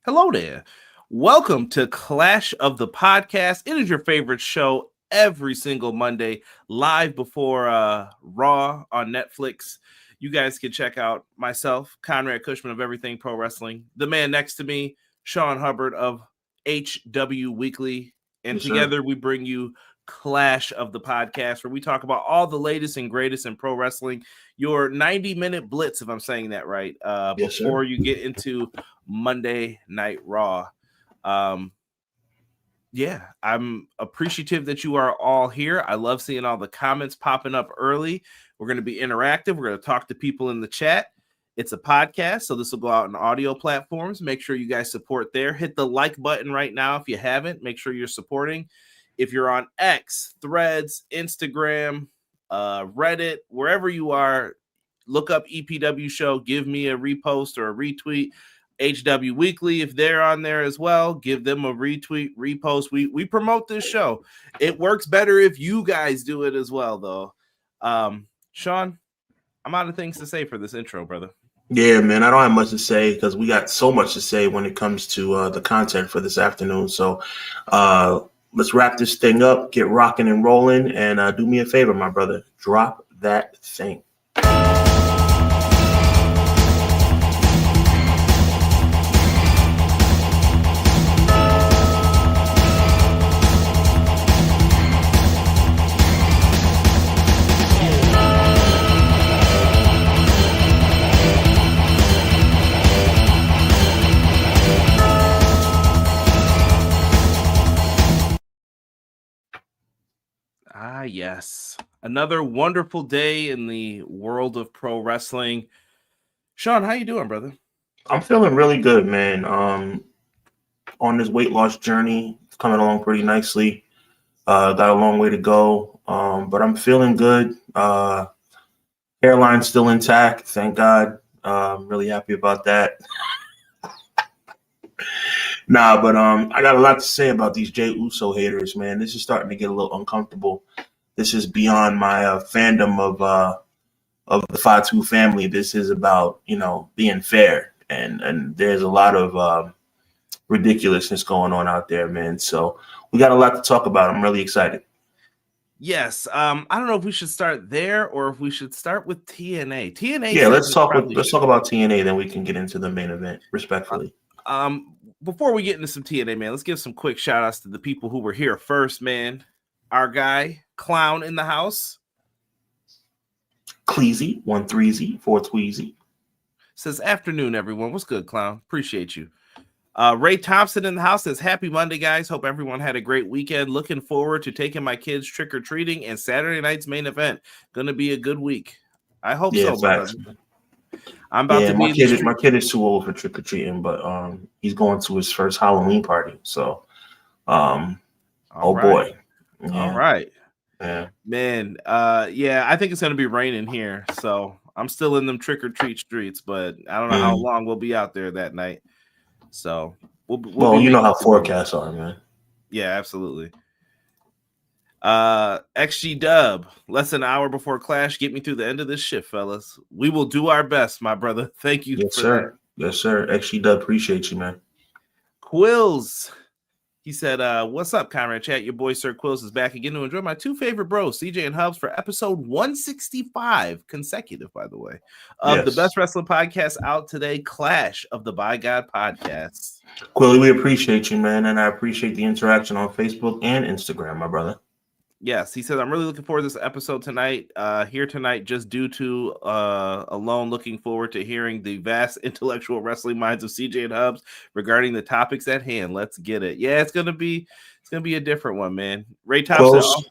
Hello there. Welcome to Clash of the Podcast. It is your favorite show every single Monday, live before Raw on Netflix. You guys can check out myself, Conrad Cushman of Everything Pro Wrestling, the man next to me, Sean Hubbard of HW Weekly, and together we bring you Clash of the Podcast, where we talk about all the latest and greatest in pro wrestling. Your 90-minute blitz, if I'm saying that right, before you get into Monday Night Raw. Yeah, I'm appreciative that you are all here. I love seeing all the comments popping up early. We're going to be interactive. We're going to talk to people in the chat. It's a podcast, so this will go out on audio platforms. Make sure you guys support there. Hit the like button right now if you haven't. Make sure you're supporting. If you're on X, Threads, Instagram, Reddit, wherever you are, look up EPW Show. Give me a repost or a retweet. HW Weekly, if they're on there as well, give them a retweet, repost. We promote this show. It works better if you guys do it as well, though. Sean, I'm out of things to say for this intro, brother. Yeah, man, I don't have much to say because we got so much to say when it comes to the content for this afternoon. So let's wrap this thing up, get rocking and rolling, and do me a favor, my brother. Drop that thing. Yes. Another wonderful day in the world of pro wrestling. Sean, how you doing, brother? I'm feeling really good, man. On this weight loss journey, it's coming along pretty nicely. Got a long way to go, but I'm feeling good. Hairline's still intact, thank God. I'm really happy about that. But I got a lot to say about these Jey Uso haters, man. This is starting to get a little uncomfortable. This is beyond my fandom of the Fatu family. This is about, being fair, and there's a lot of ridiculousness going on out there, man. So we got a lot to talk about. I'm really excited. Yes. I don't know if we should start there or if we should start with TNA. TNA. Yeah, let's talk about TNA, then we can get into the main event, respectfully. Before we get into some TNA, man, let's give some quick shout outs to the people who were here first, man. Our guy, Clown in the house. Cleasy, 1-3Z, 4-tweezy. Says, afternoon, everyone. What's good, Clown? Appreciate you. Ray Thompson in the house says, happy Monday, guys. Hope everyone had a great weekend. Looking forward to taking my kids trick-or-treating and Saturday night's main event. Going to be a good week. I hope so, brother. I'm about to be my kid is too old for trick-or-treating, but he's going to his first Halloween party. So, boy. Yeah. All right. Yeah. Man, I think it's going to be raining here. So I'm still in them trick-or-treat streets, but I don't know how long we'll be out there that night. So you know how forecasts are, man. Yeah, absolutely. XG Dub, less than an hour before Clash. Get me through the end of this shift, fellas. We will do our best, my brother. Thank you. Yes, sir. That. Yes, sir. XG Dub, appreciate you, man. Quills. He said, what's up, Conrad Chat? Your boy Sir Quills is back again to enjoy my two favorite bros, CJ and Hubs, for episode 165, consecutive, by the way, of the best wrestling podcast out today, Clash of the By God Podcasts. Quilly, we appreciate you, man, and I appreciate the interaction on Facebook and Instagram, my brother. Yes, he says, I'm really looking forward to this episode tonight, here tonight, just due to alone looking forward to hearing the vast intellectual wrestling minds of CJ and Hubs regarding the topics at hand. Let's get it. Yeah, it's gonna be a different one, man. Ray Top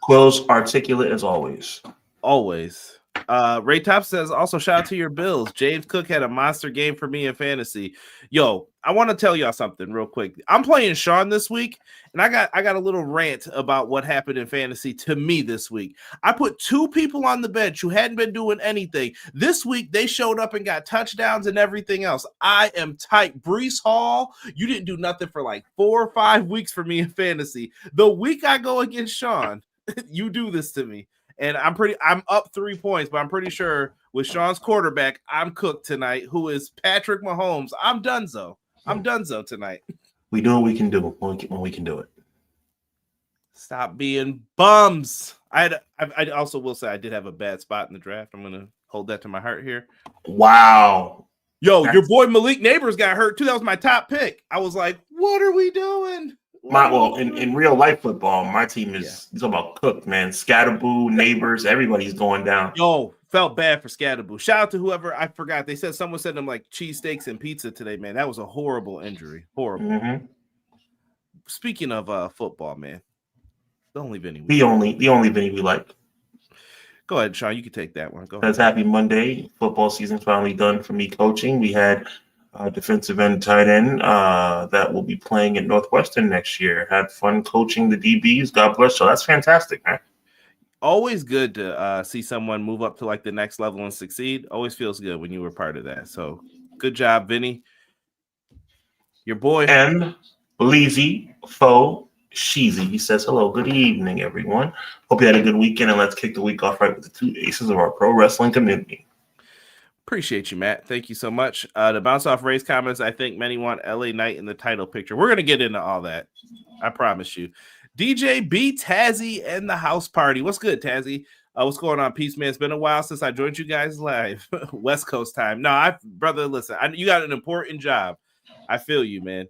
Quills articulate as always. Always. Ray Top says, also shout out to your Bills. James Cook had a monster game for me in fantasy. Yo, I want to tell y'all something real quick. I'm playing Sean this week, and I got a little rant about what happened in fantasy to me this week. I put two people on the bench who hadn't been doing anything. This week, they showed up and got touchdowns and everything else. I am tight. Breece Hall, you didn't do nothing for like 4 or 5 weeks for me in fantasy. The week I go against Sean, you do this to me. And I'm up 3 points, but I'm pretty sure with Sean's quarterback, I'm cooked tonight, who is Patrick Mahomes. I'm donezo. I'm donezo tonight. We do what we can do when we can do it. Stop being bums. I also will say I did have a bad spot in the draft. I'm gonna hold that to my heart here. Wow. Yo, your boy Malik Neighbors got hurt too. That was my top pick. I was like, what are we doing? In real life football, my team is talking about cooked, man. Scatterboo, Neighbors, everybody's going down. Yo, felt bad for Scatterboo. Shout out to whoever, I forgot. They said someone sent them like cheesesteaks and pizza today, man. That was a horrible injury. Horrible. Mm-hmm. Speaking of football, man. The only Vinny the only Vinny we like. Go ahead, Sean. You can take that one. Go ahead. That's happy Monday. Football season's finally done for me coaching. We had a defensive end tight end that will be playing at Northwestern next year. Had fun coaching the DBs. God bless. So that's fantastic, man. Always good to see someone move up to like the next level and succeed. Always feels good when you were part of that. So good job, Vinny. Your boy. And Bleezy Foe Sheezy. He says, hello, good evening, everyone. Hope you had a good weekend, and let's kick the week off right with the two aces of our pro wrestling community. Appreciate you, Matt. Thank you so much. To bounce off Ray's comments, I think many want LA Knight in the title picture. We're going to get into all that. I promise you. DJ B, Tazzy, and the house party. What's good, Tazzy? What's going on, Peace Man? It's been a while since I joined you guys live. West Coast time. No, brother, listen, you got an important job. I feel you, man.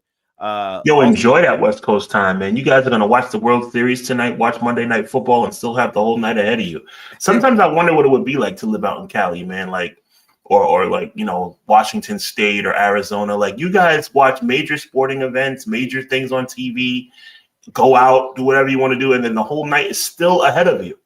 Enjoy that West Coast time, man. You guys are going to watch the World Series tonight, watch Monday Night Football, and still have the whole night ahead of you. Sometimes I wonder what it would be like to live out in Cali, man, or Washington State or Arizona. Like, you guys watch major sporting events, major things on TV, go out, do whatever you want to do, and then the whole night is still ahead of you.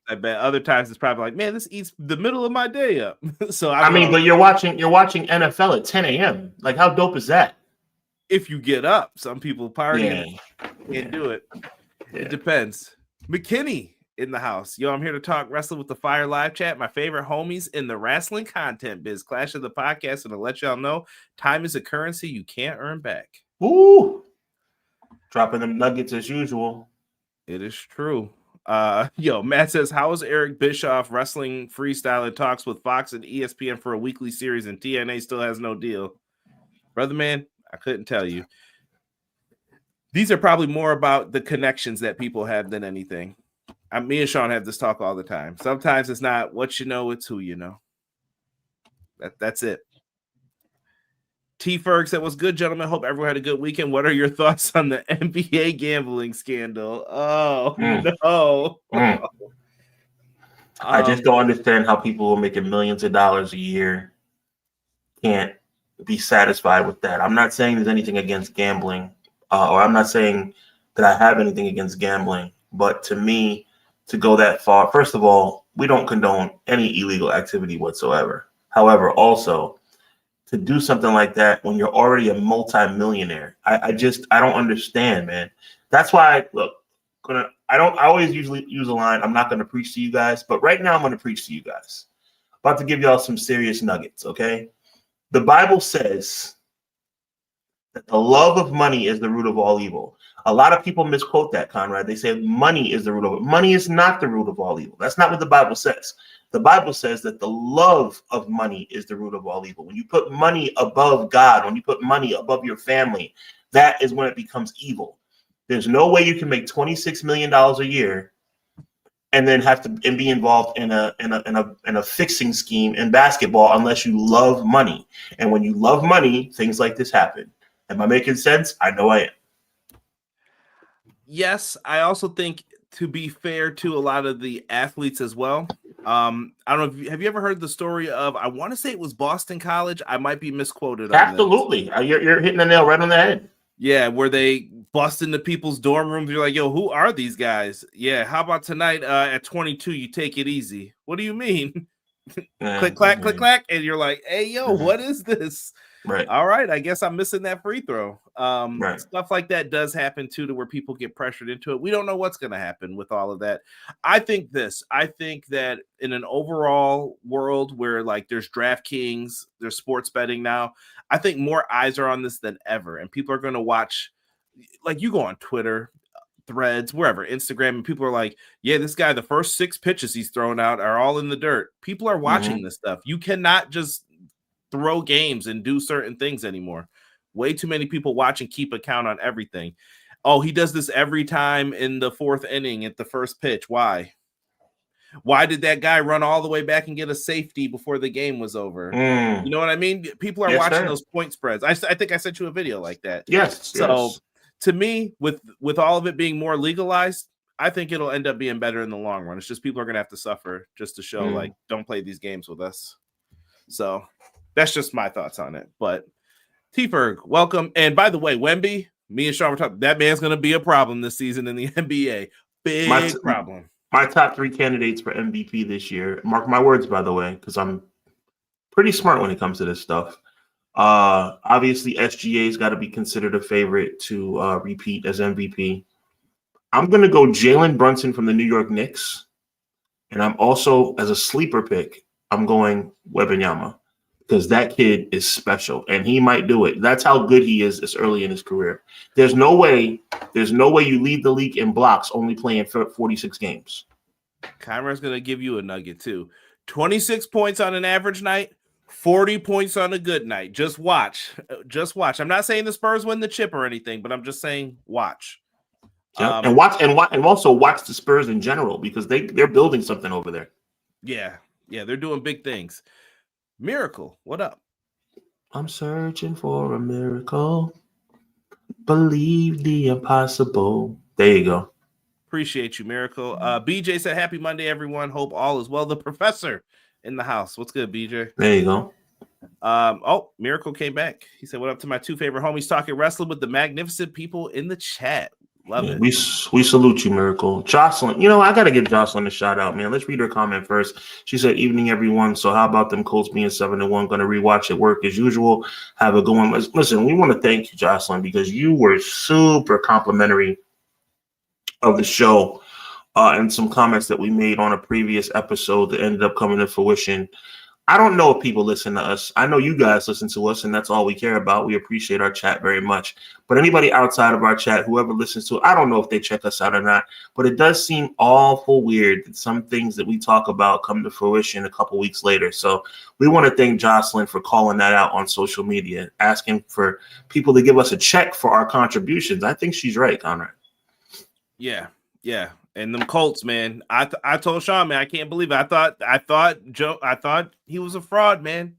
I bet other times it's probably like, man, this eats the middle of my day up. So but you're watching NFL at 10 a.m. Like, how dope is that? If you get up, some people party and can't do it. Yeah. It depends. McKinney in the house. Yo, I'm here to talk wrestling with the Fire live chat. My favorite homies in the wrestling content biz. Clash of the podcast, and to let y'all know, time is a currency you can't earn back. Ooh, dropping them nuggets as usual. It is true. Matt says, how is Eric Bischoff wrestling freestyle and talks with Fox and ESPN for a weekly series and TNA still has no deal? Brother man, I couldn't tell you. These are probably more about the connections that people have than anything. Me and Sean have this talk all the time. Sometimes it's not what you know, it's who you know. That's it. T. Ferg said, what's good, gentlemen? Hope everyone had a good weekend. What are your thoughts on the NBA gambling scandal? Oh, no. I just don't understand how people who are making millions of dollars a year can't be satisfied with that. I'm not saying there's anything against gambling, or I'm not saying that I have anything against gambling, but to me, to go that far, first of all, we don't condone any illegal activity whatsoever. However, also, to do something like that when you're already a multi-millionaire, I don't understand, man. That's why I always usually use a line, I'm not gonna preach to you guys, but right now I'm gonna preach to you guys. About to give y'all some serious nuggets, okay? The Bible says that the love of money is the root of all evil. A lot of people misquote that, Conrad. They say money is the root of it. Money is not the root of all evil. That's not what the Bible says. The Bible says that the love of money is the root of all evil. When you put money above God, when you put money above your family, that is when it becomes evil. There's no way you can make $26 million a year and then have to be involved in a fixing scheme in basketball unless you love money. And when you love money, things like this happen. Am I making sense? I know I am. Yes, I also think, to be fair to a lot of the athletes as well. I don't know. Have you ever heard the story of, I want to say it was Boston College. I might be misquoted. Absolutely. You're hitting the nail right on the head. Yeah, where they bust into people's dorm rooms. You're like, yo, who are these guys? Yeah, how about tonight at 22, you take it easy? What do you mean? Click, clack, click, clack. And you're like, hey, yo, what is this? Right. All right. I guess I'm missing that free throw. Right. Stuff like that does happen too, to where people get pressured into it. We don't know what's going to happen with all of that. I think that in an overall world where like there's DraftKings, there's sports betting now, I think more eyes are on this than ever. And people are going to watch, like, you go on Twitter, Threads, wherever, Instagram, and people are like, yeah, this guy, the first 6 pitches he's thrown out are all in the dirt. People are watching this stuff. You cannot just throw games and do certain things anymore. Way too many people watch and keep account on everything. Oh, he does this every time in the 4th inning at the first pitch. Why? Why did that guy run all the way back and get a safety before the game was over? You know what I mean? People are watching those point spreads. I think I sent you a video like that. Yes. So to me, with all of it being more legalized, I think it'll end up being better in the long run. It's just people are going to have to suffer just to show, like, don't play these games with us. So that's just my thoughts on it. But T-Ferg, welcome. And by the way, Wemby, me and Sean were talking, that man's going to be a problem this season in the NBA. Big problem. My top 3 candidates for MVP this year, mark my words, by the way, because I'm pretty smart when it comes to this stuff. Obviously, SGA's got to be considered a favorite to repeat as MVP. I'm going to go Jalen Brunson from the New York Knicks. And I'm also, as a sleeper pick, I'm going Wembanyama because that kid is special and he might do it. That's how good he is this early in his career. There's no way you lead the league in blocks only playing 46 games. Kyra's going to give you a nugget too. 26 points on an average night, 40 points on a good night. Just watch. Just watch. I'm not saying the Spurs win the chip or anything, but I'm just saying watch. Yeah. And also watch the Spurs in general because they're building something over there. Yeah, they're doing big things. Miracle, what up? I'm searching for a miracle. Believe the impossible. There you go. Appreciate you, Miracle. BJ said, "Happy Monday, everyone. Hope all is well." The professor in the house. What's good, BJ? There you go. Miracle came back. He said, "What up to my 2 favorite homies talking wrestling with the magnificent people in the chat." Love it. We salute you, Miracle. Jocelyn, I got to give Jocelyn a shout out, man. Let's read her comment first. She said, "Evening, everyone. So how about them Colts being 7-1? Going to rewatch at work as usual. Have a good one." Listen, we want to thank you, Jocelyn, because you were super complimentary of the show and some comments that we made on a previous episode that ended up coming to fruition. I don't know if people listen to us. I know you guys listen to us, and that's all we care about. We appreciate our chat very much. But anybody outside of our chat, whoever listens to it, I don't know if they check us out or not. But it does seem awful weird that some things that we talk about come to fruition a couple weeks later. So we want to thank Jocelyn for calling that out on social media, asking for people to give us a check for our contributions. I think she's right, Conrad. Yeah. And them Colts, man. I told Sean, man, I can't believe it. I thought he was a fraud, man.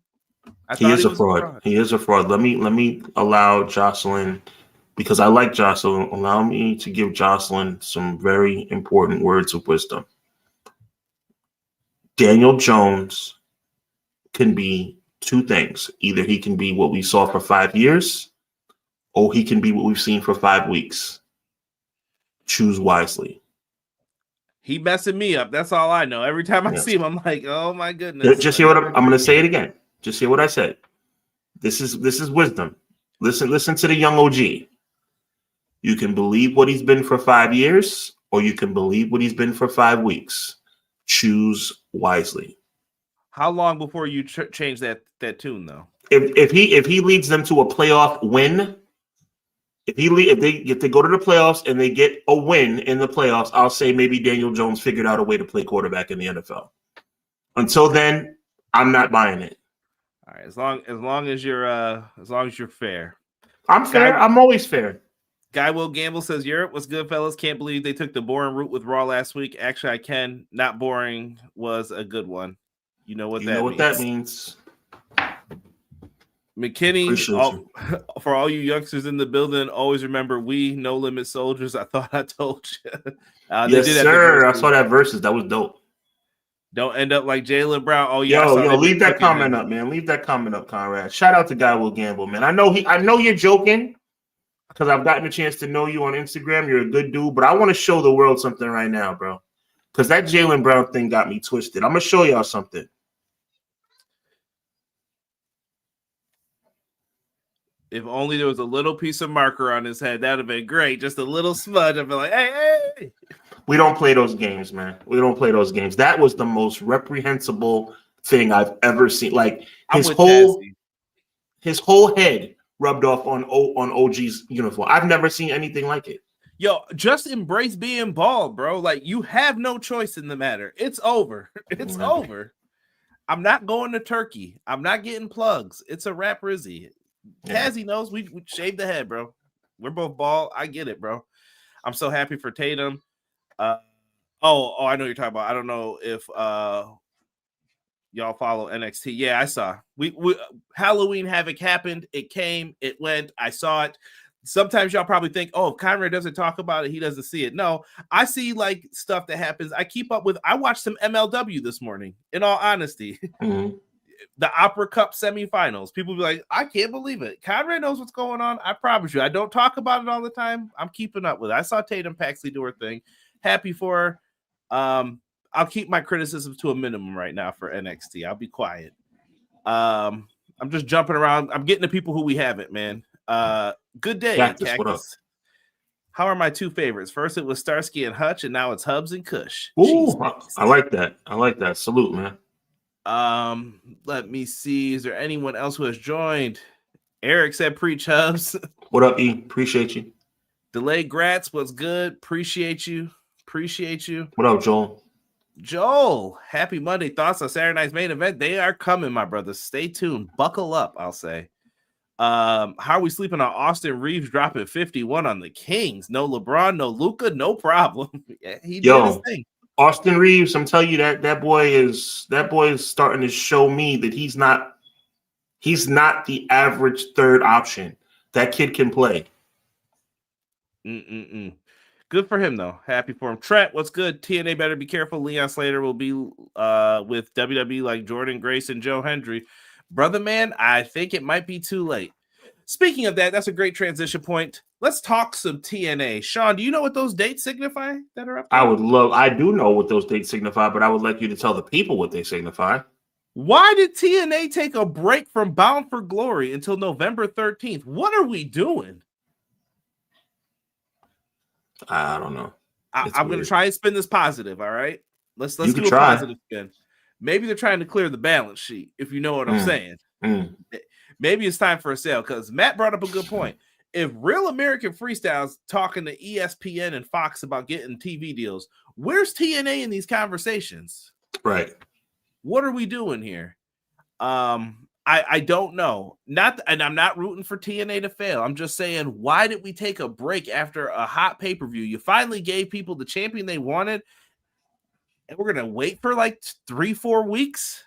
He is a fraud. He is a fraud. Let me allow Jocelyn, because I like Jocelyn. Allow me to give Jocelyn some very important words of wisdom. Daniel Jones can be 2 things. Either he can be what we saw for 5 years, or he can be what we've seen for 5 weeks. Choose wisely. He messing me up. That's all I know. Every time I see him, I'm like, oh my goodness. Just hear what I'm going to say it again. Just hear what I said. This is wisdom. Listen to the young OG. You can believe what he's been for 5 years, or you can believe what he's been for 5 weeks. Choose wisely. How long before you change that tune, though? If he leads them to a playoff win. If they go to the playoffs and they get a win in the playoffs, I'll say maybe Daniel Jones figured out a way to play quarterback in the NFL. Until then, I'm not buying it. All right, as long as you're fair. I'm fair. I'm always fair. Guy Will Gamble says, "Europe, what's good, fellas? Can't believe they took the boring route with Raw last week. Actually, I can. Not boring was a good one. You know what that means. McKinney, for all you youngsters in the building, always remember we No Limit Soldiers. I thought I told you. Yes, sir. I saw that versus. That was dope. Don't end up like Jaylen Brown. Oh yeah, yo, leave that comment up, man. Leave that comment up, Conrad. Shout out to Guy Will Gamble, man. I know you're joking because I've gotten a chance to know you on Instagram. You're a good dude, but I want to show the world something right now, bro. Because that Jaylen Brown thing got me twisted. I'm gonna show y'all something. If only there was a little piece of marker on his head, that'd have been great. Just a little smudge. I'd be like, hey. We don't play those games, man. We don't play those games. That was the most reprehensible thing I've ever seen. Like his whole head rubbed off on OG's uniform. I've never seen anything like it. Yo, just embrace being bald, bro. Like you have no choice in the matter. It's over. It's over. I'm not going to Turkey. I'm not getting plugs. It's a rap Rizzy. Yeah. Cassie knows we shaved the head, bro. We're both bald. I get it, bro. I'm so happy for Tatum. I know what you're talking about. I don't know if y'all follow NXT. Yeah, I saw. We Halloween Havoc happened. It came. It went. I saw it. Sometimes y'all probably think, oh, if Conrad doesn't talk about it, he doesn't see it. No, I see like stuff that happens. I keep up with. I watched some MLW this morning. In all honesty, the Opera Cup semifinals. People be like, I can't believe it. Conrad knows what's going on. I promise you. I don't talk about it all the time. I'm keeping up with it. I saw Tatum Paxley do her thing. Happy for her. I'll keep my criticism to a minimum right now for NXT. I'll be quiet. I'm just jumping around. I'm getting to people who we haven't, man. Good day, Cactus, what up? How are my two favorites? First, it was Starsky and Hutch, and now it's Hubs and Kush. Ooh, I like that. I like that. Salute, man. Let me see. Is there anyone else who has joined? Eric said, "Preach Hubs." What up, E? Appreciate you. Delayed Grats, what's good? Appreciate you. What up, Joel? Joel, happy Monday. Thoughts on Saturday night's main event? They are coming, my brothers. Stay tuned. Buckle up, I'll say. How are we sleeping on Austin Reeves dropping 51 on the Kings? No LeBron, no Luka, no problem. Yeah, he did his thing. Austin Reeves, I'm telling you that boy is starting to show me that he's not the average third option. That kid can play. Good for him, though. Happy for him. Trent, what's good? TNA better be careful. Leon Slater will be with WWE like Jordan Grace and Joe Hendry. Brother, man, I think it might be too late. Speaking of that, that's a great transition point. Let's talk some TNA. Sean, do you know what those dates signify that are up there? I do know what those dates signify, but I would like you to tell the people what they signify. Why did TNA take a break from Bound for Glory until November 13th? What are we doing? I don't know. I'm going to try and spin this positive, all right? Let's do a positive spin. Maybe they're trying to clear the balance sheet, if you know what I'm saying. Maybe it's time for a sale, because Matt brought up a good point. If Real American Freestyle's talking to ESPN and Fox about getting TV deals, where's TNA in these conversations? Right. What are we doing here? I don't know. And I'm not rooting for TNA to fail. I'm just saying, why did we take a break after a hot pay-per-view? You finally gave people the champion they wanted, and we're going to wait for like 3-4 weeks?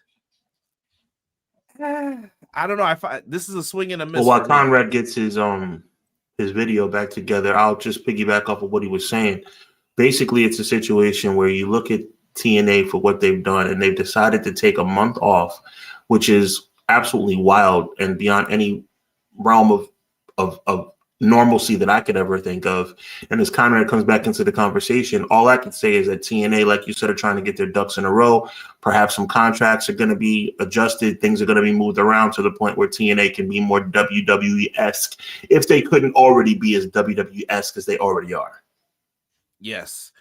I don't know. This is a swing and a miss. Well, while Conrad gets his video back together, I'll just piggyback off of what he was saying. Basically, it's a situation where you look at TNA for what they've done, and they've decided to take a month off, which is absolutely wild and beyond any realm of normalcy that I could ever think of. And as Conrad comes back into the conversation, all I can say is that TNA, like you said, are trying to get their ducks in a row. Perhaps some contracts are going to be adjusted. Things are going to be moved around to the point where TNA can be more WWE-esque, if they couldn't already be as WWE-esque as they already are. Yes.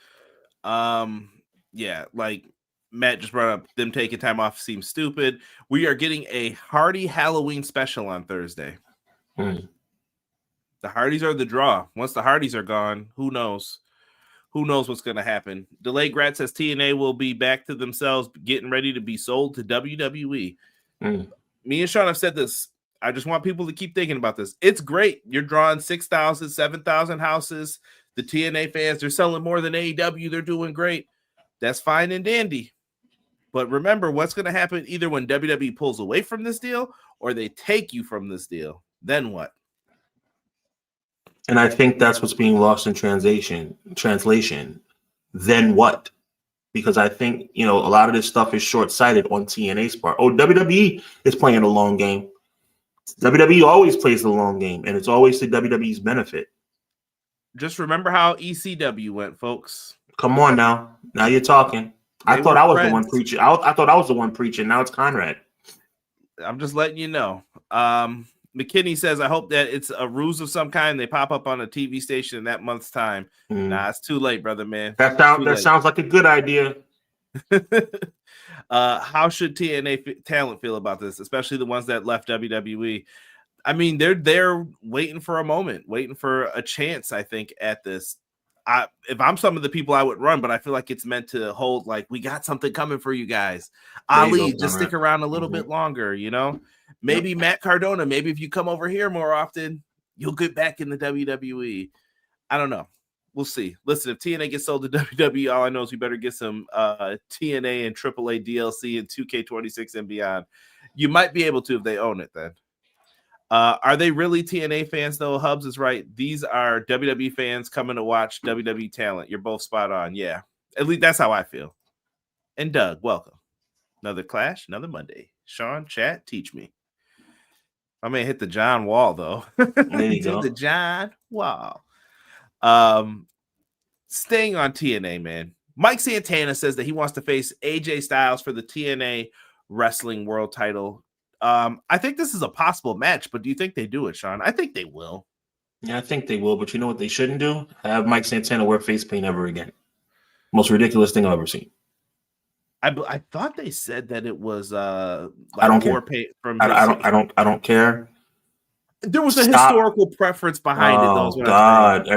Yeah, like Matt just brought up, them taking time off seems stupid. We are getting a Hardy Halloween special on Thursday. The Hardys are the draw. Once the Hardys are gone, who knows? Who knows what's going to happen? Delayed Grat says TNA will be back to themselves, getting ready to be sold to WWE. Me and Sean have said this. I just want people to keep thinking about this. It's great. You're drawing 6,000, 7,000 houses. The TNA fans, they're selling more than AEW. They're doing great. That's fine and dandy. But remember what's going to happen either when WWE pulls away from this deal or they take you from this deal. Then what? And I think that's what's being lost in translation. Then what? Because I think, a lot of this stuff is short-sighted on TNA's part. Oh, WWE is playing a long game. WWE always plays the long game, and it's always to WWE's benefit. Just remember how ECW went, folks. Come on now. Now you're talking. I thought I was the one preaching. I thought I was the one preaching. Now it's Conrad. I'm just letting you know. McKinney says, I hope that it's a ruse of some kind. They pop up on a TV station in that month's time. Nah, it's too late, brother, man. That sounds like a good idea. How should TNA talent feel about this, especially the ones that left WWE? I mean, they're waiting for a moment, waiting for a chance, I think, at this. if I'm some of the people, I would run, but I feel like it's meant to hold, like, we got something coming for you guys. Ali, just stick around a little bit longer, you know? Maybe Matt Cardona, maybe if you come over here more often, you'll get back in the WWE. I don't know. We'll see. Listen, if TNA gets sold to WWE, all I know is we better get some TNA and AAA DLC and 2K26 and beyond. You might be able to if they own it then. Are they really TNA fans, though? Hubs is right. These are WWE fans coming to watch WWE talent. You're both spot on. Yeah. At least that's how I feel. And Doug, welcome. Another Clash, another Monday. Sean, chat, teach me. I may hit the John Wall, though. There you go. The John Wall. Staying on TNA, man. Mike Santana says that he wants to face AJ Styles for the TNA Wrestling World title. I think this is a possible match, but do you think they do it, Sean? I think they will. Yeah, I think they will, but you know what they shouldn't do? Have Mike Santana wear face paint ever again. Most ridiculous thing I've ever seen. I thought they said that it was I don't care. Paint from I don't care. There was a historical preference behind it, though. Oh God,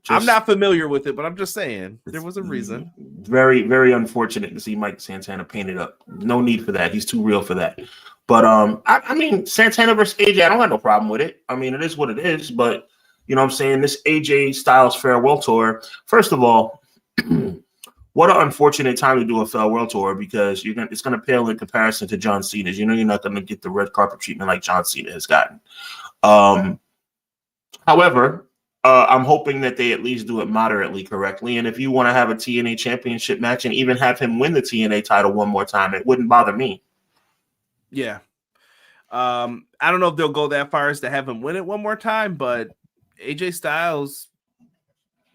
I'm not familiar with it, but I'm just saying there was a reason. Very, very unfortunate to see Mike Santana painted up. No need for that. He's too real for that. But I mean, Santana versus AJ, I don't have no problem with it. I mean, it is what it is. But you know what I'm saying? This AJ Styles farewell tour. First of all, what an unfortunate time to do a farewell tour because it's gonna pale in comparison to John Cena's. You know, you're not gonna get the red carpet treatment like John Cena has gotten. However, I'm hoping that they at least do it moderately correctly. And if you want to have a TNA championship match and even have him win the TNA title one more time, it wouldn't bother me. Yeah. I don't know if they'll go that far as to have him win it one more time, but AJ Styles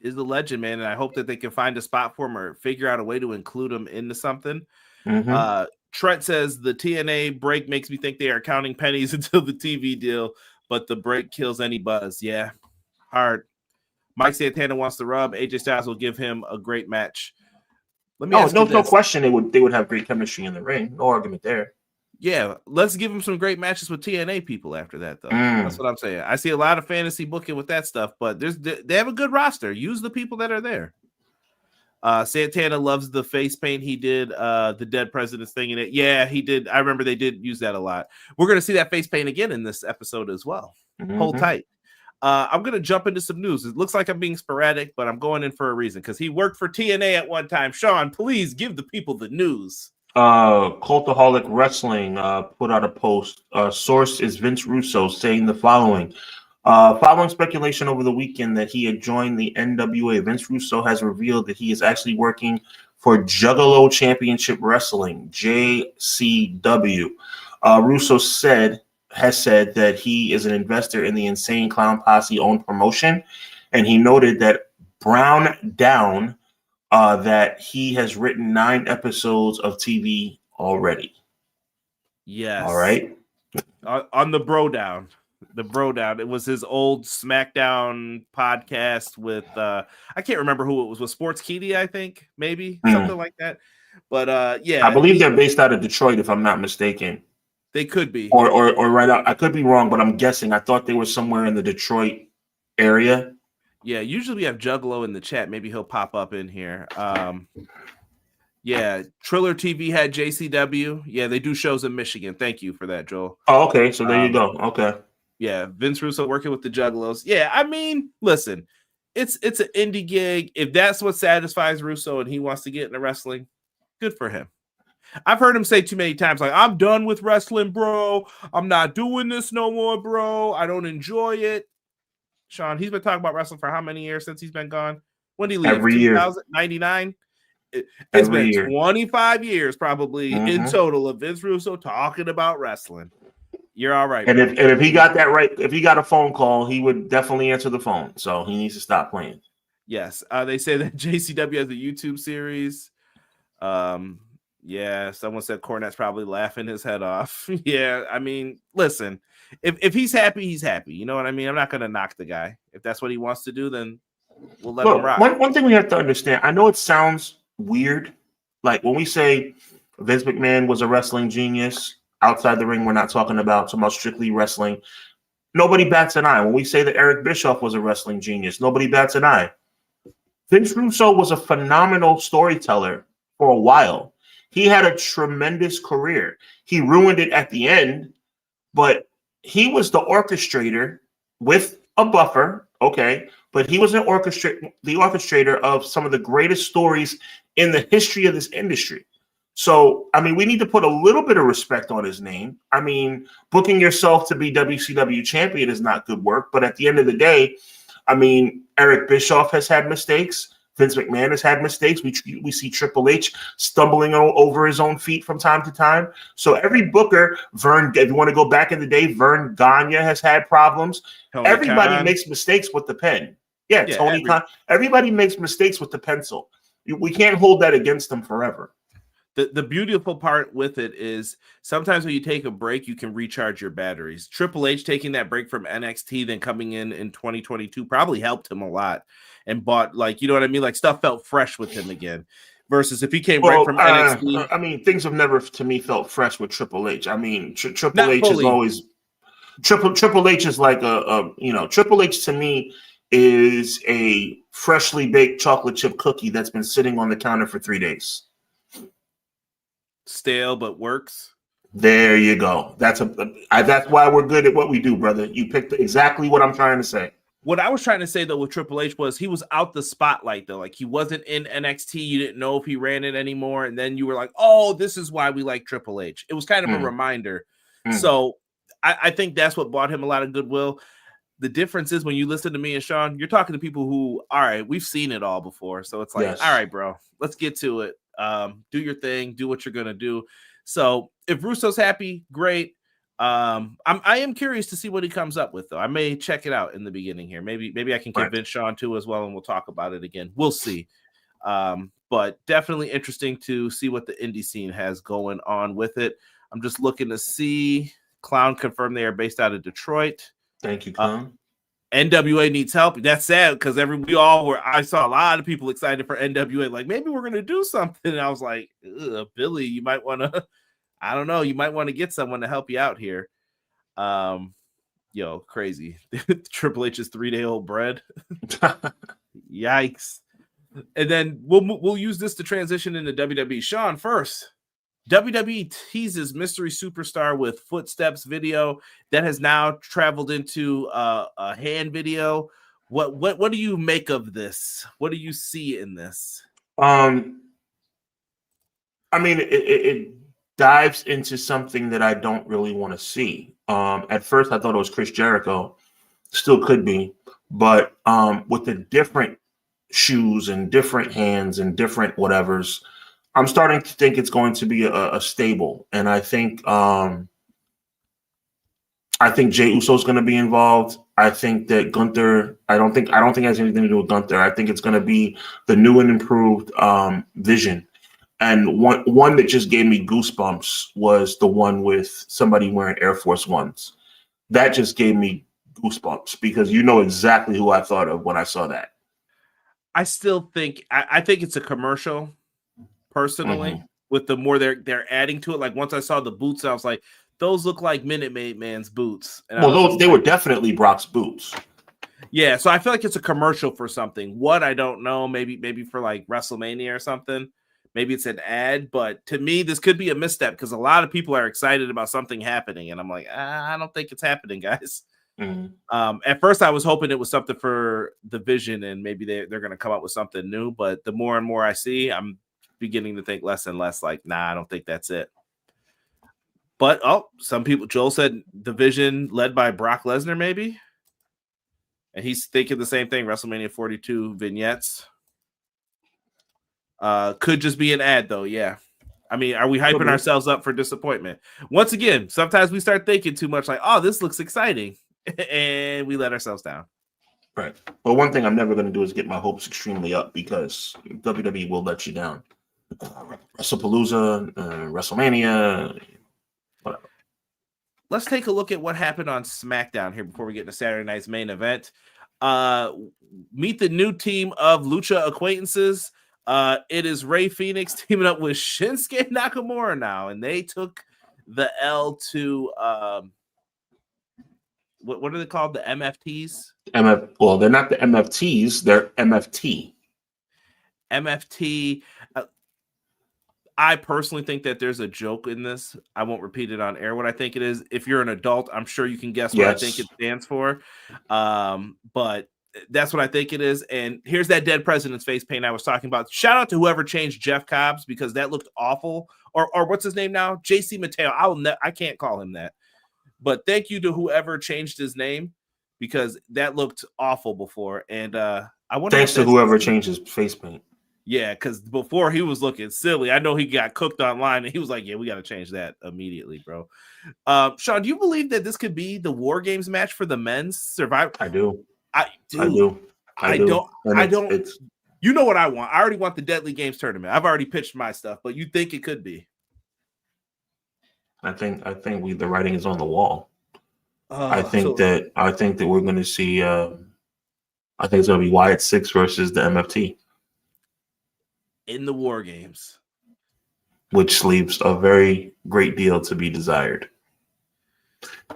is the legend, man. And I hope that they can find a spot for him or figure out a way to include him into something. Trent says the TNA break makes me think they are counting pennies until the TV deal, but the break kills any buzz. Yeah. Hard. Mike Santana wants to rub. AJ Styles will give him a great match. Let me ask you this. No question they would have great chemistry in the ring. No argument there. Yeah, let's give him some great matches with TNA people after that, though. That's what I'm saying. I see a lot of fantasy booking with that stuff, but they have a good roster. Use the people that are there. Santana loves the face paint. He did the dead presidents thing in it. Yeah, he did. I remember they did use that a lot. We're going to see that face paint again in this episode as well. Hold tight. I'm going to jump into some news. It looks like I'm being sporadic, but I'm going in for a reason because he worked for TNA at one time. Sean, please give the people the news. Cultaholic Wrestling put out a post. Source is Vince Russo saying the following. Following speculation over the weekend that he had joined the NWA, Vince Russo has revealed that he is actually working for Juggalo Championship Wrestling, JCW. Russo has said that he is an investor in the Insane Clown Posse owned promotion, and he noted that Brown Down that he has written 9 episodes of TV already. Yes. All right. On the Bro Down. The Bro Down. It was his old SmackDown podcast with I can't remember who it was. With Sports Kitty, I think, maybe something like that. But yeah, I believe they're based out of Detroit, if I'm not mistaken. They could be, or right out. I could be wrong, but I'm guessing. I thought they were somewhere in the Detroit area. Yeah, usually we have Juggalo in the chat. Maybe he'll pop up in here. Yeah, Triller TV had JCW. Yeah, they do shows in Michigan. Thank you for that, Joel. Oh, okay. So there you go. Okay. Yeah, Vince Russo working with the Juggalos. Yeah, I mean, listen, it's an indie gig. If that's what satisfies Russo and he wants to get into wrestling, good for him. I've heard him say too many times, like, I'm done with wrestling, bro. I'm not doing this no more, bro. I don't enjoy it. Sean, he's been talking about wrestling for how many years since he's been gone? When did he leave? Every year. 99? It's been 25 years probably in total of Vince Russo talking about wrestling. You're all right. And if he got that right, if he got a phone call, he would definitely answer the phone. So he needs to stop playing. Yes. They say that JCW has a YouTube series. Yeah, someone said Cornette's probably laughing his head off. Yeah, I mean, listen, if he's happy, he's happy. You know what I mean? I'm not going to knock the guy. If that's what he wants to do, then we'll let him rock. One thing we have to understand, I know it sounds weird. Like when we say Vince McMahon was a wrestling genius, outside the ring, we're not talking about strictly wrestling. Nobody bats an eye. When we say that Eric Bischoff was a wrestling genius, nobody bats an eye. Vince Russo was a phenomenal storyteller for a while. He had a tremendous career. He ruined it at the end, but he was the orchestrator with a buffer, okay, but he was the orchestrator of some of the greatest stories in the history of this industry. So, I mean, we need to put a little bit of respect on his name. I mean, booking yourself to be WCW champion is not good work, but at the end of the day, I mean, Eric Bischoff has had mistakes. Vince McMahon has had mistakes. We see Triple H stumbling over his own feet from time to time. So every booker, if you want to go back in the day, Vern Gagne has had problems. Everybody makes mistakes with the pen. Yeah, Tony Khan. Everybody makes mistakes with the pencil. We can't hold that against them forever. The beautiful part with it is sometimes when you take a break, you can recharge your batteries. Triple H taking that break from NXT, then coming in 2022 probably helped him a lot and bought, like, you know what I mean? Like, stuff felt fresh with him again versus if he came right from NXT. I mean, things have never, to me, felt fresh with Triple H. I mean, Triple H is always Triple H is like Triple H to me is a freshly baked chocolate chip cookie that's been sitting on the counter for 3 days. Stale but works. There you go. That's why we're good at what we do, brother. You picked exactly what I'm trying to say. What I was trying to say though with Triple H was he was out the spotlight though. Like he wasn't in NXT. You didn't know if he ran it anymore, and then you were like, "Oh, this is why we like Triple H." It was kind of a reminder. So I think that's what bought him a lot of goodwill. The difference is when you listen to me and Sean, you're talking to people who, all right, we've seen it all before. So it's like, all right, bro, let's get to it. Do your thing, do what you're gonna do. So if Russo's happy, great. I am curious to see what he comes up with, though. I may check it out in the beginning here. Maybe I can convince Sean too as well, and we'll talk about it again. We'll see. But definitely interesting to see what the indie scene has going on with it. I'm just looking to see. Clown confirmed they are based out of Detroit. Thank you, Clown. NWA needs help. That's sad because I saw a lot of people excited for NWA. Like, maybe we're going to do something. And I was like, Billy, you might want to, I don't know. You might want to get someone to help you out here. Crazy. Triple H's 3-day-old bread. Yikes. And then we'll use this to transition into WWE. Sean, first, WWE teases mystery superstar with footsteps video that has now traveled into a hand video. What do you make of this? What do you see in this? I mean, it dives into something that I don't really want to see. At first, I thought it was Chris Jericho. Still could be. But with the different shoes and different hands and different whatevers, I'm starting to think it's going to be a stable, and I think Jey Uso is going to be involved. I think that Gunther. I don't think it has anything to do with Gunther. I think it's going to be the new and improved Vision. And one that just gave me goosebumps was the one with somebody wearing Air Force Ones. That just gave me goosebumps because you know exactly who I thought of when I saw that. I still think I think it's a commercial. Personally, with the more they're adding to it, like once I saw the boots, I was like, those look like Minute Maid Man's boots. And they were definitely Brock's boots. Yeah, so I feel like it's a commercial for something. What I don't know, maybe for like WrestleMania or something. Maybe it's an ad, but to me, this could be a misstep because a lot of people are excited about something happening, and I'm like, I don't think it's happening, guys. At first, I was hoping it was something for the Vision, and maybe they're going to come up with something new. But the more and more I see, I'm beginning to think less and less like, nah, I don't think that's it. But some people, Joel said the Vision led by Brock Lesnar, maybe, and he's thinking the same thing. WrestleMania 42 vignettes could just be an ad, though. Yeah, I mean, are we hyping ourselves up for disappointment? Once again, sometimes we start thinking too much, like, oh, this looks exciting, and we let ourselves down. Right. Well, one thing I'm never going to do is get my hopes extremely up because WWE will let you down. WrestlePalooza, WrestleMania, whatever. Let's take a look at what happened on SmackDown here before we get to Saturday night's main event. Meet the new team of Lucha acquaintances. It is Rey Fenix teaming up with Shinsuke Nakamura now, and they took the L to what are they called? The MFTs? Well, they're not the MFTs, they're MFT. MFT. I personally think that there's a joke in this. I won't repeat it on air what I think it is. If you're an adult, I'm sure you can guess what I think it stands for. But that's what I think it is. And here's that dead president's face paint I was talking about. Shout out to whoever changed Jeff Cobbs, because that looked awful. Or what's his name now? JC Mateo. I can't call him that. But thank you to whoever changed his name, because that looked awful before. And I wonder. Thanks to whoever changed his face paint. Yeah, because before he was looking silly. I know he got cooked online, and he was like, yeah, we got to change that immediately, bro. Sean, do you believe that this could be the War Games match for the men's Survivor? I do. I don't. It's, you know what I want? I already want the Deadly Games tournament. I've already pitched my stuff, but you think it could be? I think the writing is on the wall. I think that we're going to see. I think it's going to be Wyatt Six versus the MFT in the War Games, which leaves a very great deal to be desired.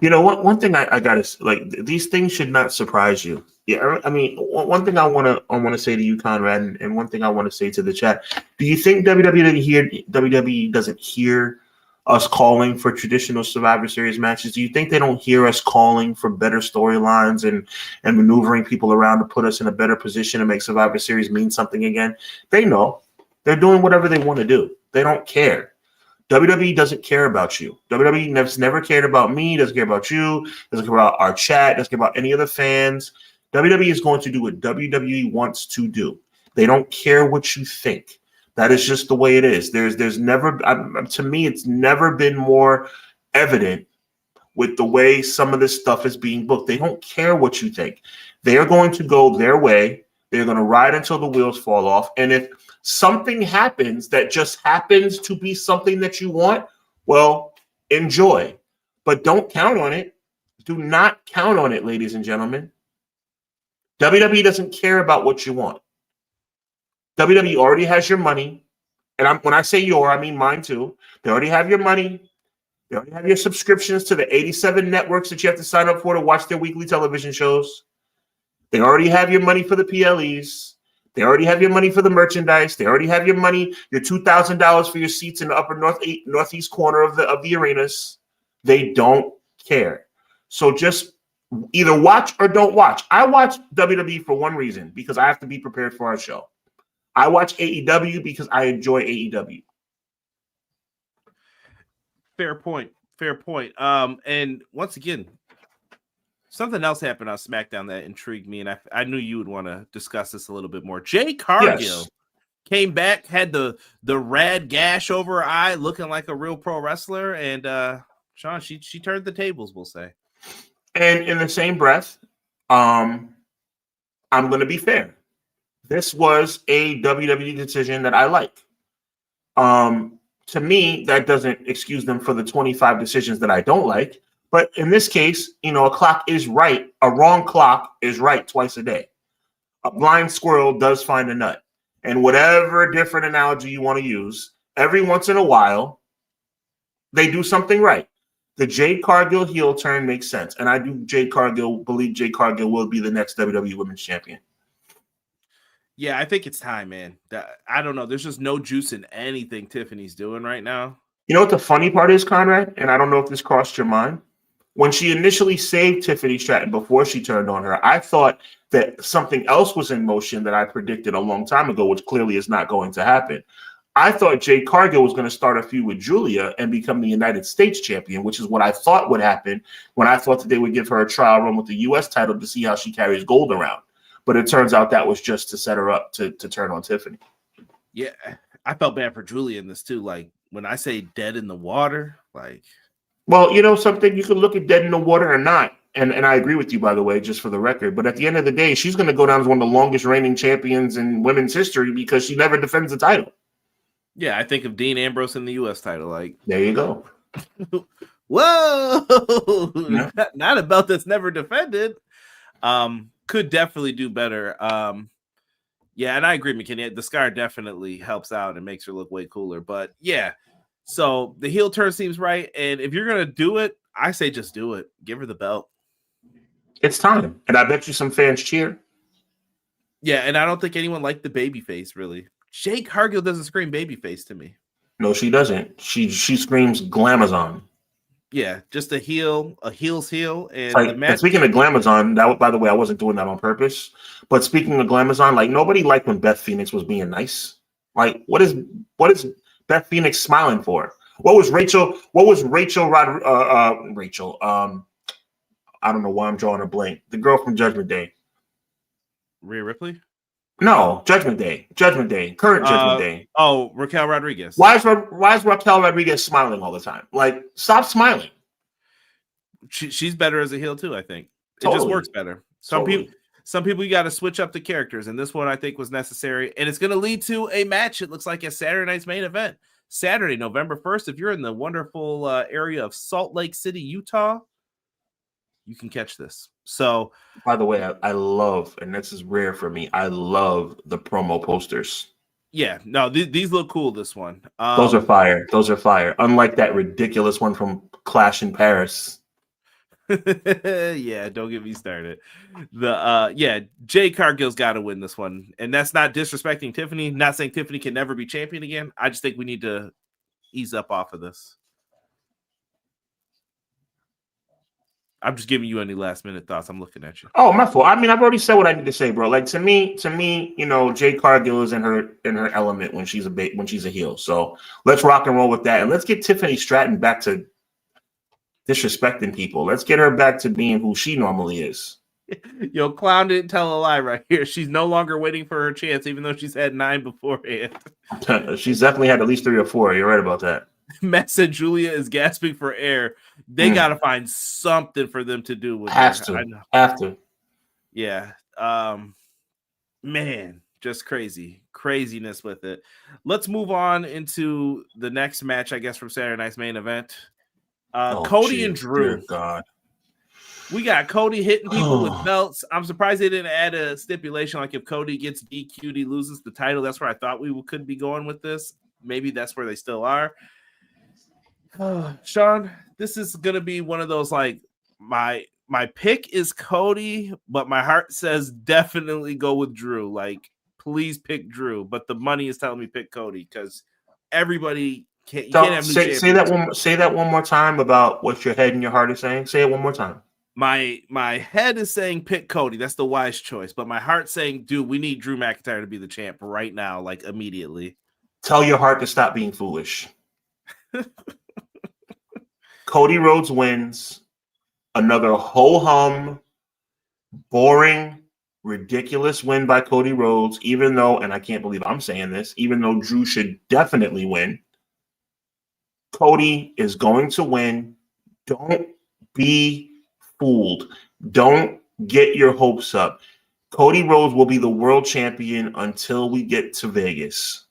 You know what? One thing I gotta like, these things should not surprise you. Yeah, I mean, one thing I want to say to you, Conrad, and one thing I want to say to the chat. Do you think WWE doesn't hear us calling for traditional Survivor Series matches? Do you think they don't hear us calling for better storylines and maneuvering people around to put us in a better position to make Survivor Series mean something again? They know. They're doing whatever they want to do. They don't care. WWE doesn't care about you. WWE has never cared about me, doesn't care about you, doesn't care about our chat, doesn't care about any of the fans. WWE is going to do what WWE wants to do. They don't care what you think. That is just the way it is. There's never, to me, it's never been more evident with the way some of this stuff is being booked. They don't care what you think. They are going to go their way. They're going to ride until the wheels fall off. And if something happens that just happens to be something that you want, well, enjoy. But don't count on it. Do not count on it, ladies and gentlemen. WWE doesn't care about what you want. WWE already has your money. And when I say your, I mean mine too. They already have your money. They already have your subscriptions to the 87 networks that you have to sign up for to watch their weekly television shows. They already have your money for the PLEs. They already have your money for the merchandise. They already have your money, your $2,000 for your seats in the upper northeast corner of the arenas. They don't care. So just either watch or don't watch. I watch WWE for one reason, because I have to be prepared for our show. I watch AEW because I enjoy AEW. Fair point. And once again, something else happened on SmackDown that intrigued me, and I knew you would want to discuss this a little bit more. Jade Cargill came back, had the rad gash over her eye, looking like a real pro wrestler, and Sean, she turned the tables, we'll say. And in the same breath, I'm going to be fair. This was a WWE decision that I like. To me, that doesn't excuse them for the 25 decisions that I don't like. But in this case, a clock is right. A wrong clock is right twice a day. A blind squirrel does find a nut. And whatever different analogy you want to use, every once in a while, they do something right. The Jade Cargill heel turn makes sense. And I do believe Jade Cargill will be the next WWE Women's Champion. Yeah, I think it's time, man. I don't know. There's just no juice in anything Tiffany's doing right now. You know what the funny part is, Conrad? And I don't know if this crossed your mind. When she initially saved Tiffany Stratton before she turned on her, I thought that something else was in motion that I predicted a long time ago, which clearly is not going to happen. I thought Jade Cargill was going to start a feud with Julia and become the United States champion, which is what I thought would happen when I thought that they would give her a trial run with the U.S. title to see how she carries gold around. But it turns out that was just to set her up to turn on Tiffany. Yeah, I felt bad for Julia in this too. Like, when I say dead in the water, like... Well, something, you can look at dead in the water or not. And I agree with you, by the way, just for the record. But at the end of the day, she's going to go down as one of the longest reigning champions in women's history because she never defends the title. Yeah, I think of Dean Ambrose in the U.S. title. Like, there you go. Whoa! Yeah. Not a belt that's never defended. Could definitely do better. Yeah, and I agree, McKinney. The scar definitely helps out and makes her look way cooler. But yeah, so the heel turn seems right. And if you're gonna do it, I say just do it. Give her the belt. It's time, and I bet you some fans cheer. Yeah, and I don't think anyone liked the baby face, really. Jade Cargill doesn't scream babyface to me. No, she doesn't. She screams Glamazon. Yeah, just a heel's heel, and Like, the match. speaking of Glamazon, by the way, I wasn't doing that on purpose. But speaking of Glamazon, like nobody liked when Beth Phoenix was being nice. Like, what is Beth Phoenix smiling for? What was Rachel? Rachel? I don't know why I'm drawing a blank. The girl from Judgment Day. Rhea Ripley? No, Judgment Day, current Judgment Day. Oh, Raquel Rodriguez. Why is Raquel Rodriguez smiling all the time? Like, stop smiling. She's better as a heel too. I think Totally. It just works better. Some people you got to switch up the characters, and this one I think was necessary, and it's going to lead to a match. It looks like a Saturday night's main event, Saturday, November 1st. If you're in the wonderful area of Salt Lake City, Utah, you can catch this. So, by the way, I love, and this is rare for me, I love the promo posters. Yeah, no, these look cool. This one, those are fire. Unlike that ridiculous one from Clash in Paris. Yeah, don't get me started. Jade Cargill's got to win this one, and that's not disrespecting Tiffany. Not saying Tiffany can never be champion again. I just think we need to ease up off of this. I'm just giving you any last minute thoughts. I'm looking at you. Oh, my fault. I mean, I've already said what I need to say, bro. Like to me, Jade Cargill is in her element when she's a heel. So let's rock and roll with that, and let's get Tiffany Stratton back to disrespecting people. Let's get her back to being who she normally is. Yo, Clown didn't tell a lie right here. She's no longer waiting for her chance, even though she's had 9 beforehand. She's definitely had at least 3 or 4. You're right about that. Matt said Julia is gasping for air. They got to find something for them to do with Have to. Yeah. Man, just craziness with it. Let's move on into the next match, I guess, from Saturday night's main event. Cody and Drew. Dear God. We got Cody hitting people with belts. I'm surprised they didn't add a stipulation like if Cody gets DQ'd, he loses the title. That's where I thought we could be going with this. Maybe that's where they still are. Sean, this is gonna be one of those like my pick is Cody, but my heart says definitely go with Drew. Like, please pick Drew, but the money is telling me pick Cody because everybody can't. You can't have new say that one more time about what your head and your heart is saying. Say it one more time. My head is saying pick Cody. That's the wise choice, but my heart's saying, dude, we need Drew McIntyre to be the champ right now, like immediately. Tell your heart to stop being foolish. Cody Rhodes wins. Another ho-hum, boring, ridiculous win by Cody Rhodes, even though, and I can't believe I'm saying this, even though Drew should definitely win. Cody is going to win. Don't be fooled. Don't get your hopes up. Cody Rhodes will be the world champion until we get to Vegas.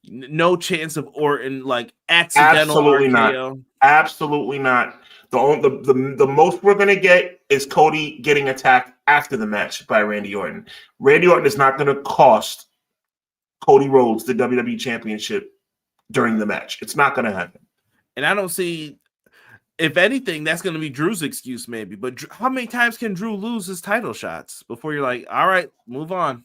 No chance of Orton, like accidental Absolutely RKO. Not. Absolutely not. The most we're gonna get is Cody getting attacked after the match by Randy Orton. Randy Orton is not gonna cost Cody Rhodes the WWE Championship during the match. It's not gonna happen. And I don't see. If anything, that's going to be Drew's excuse, maybe. But how many times can Drew lose his title shots before you're like, all right, move on?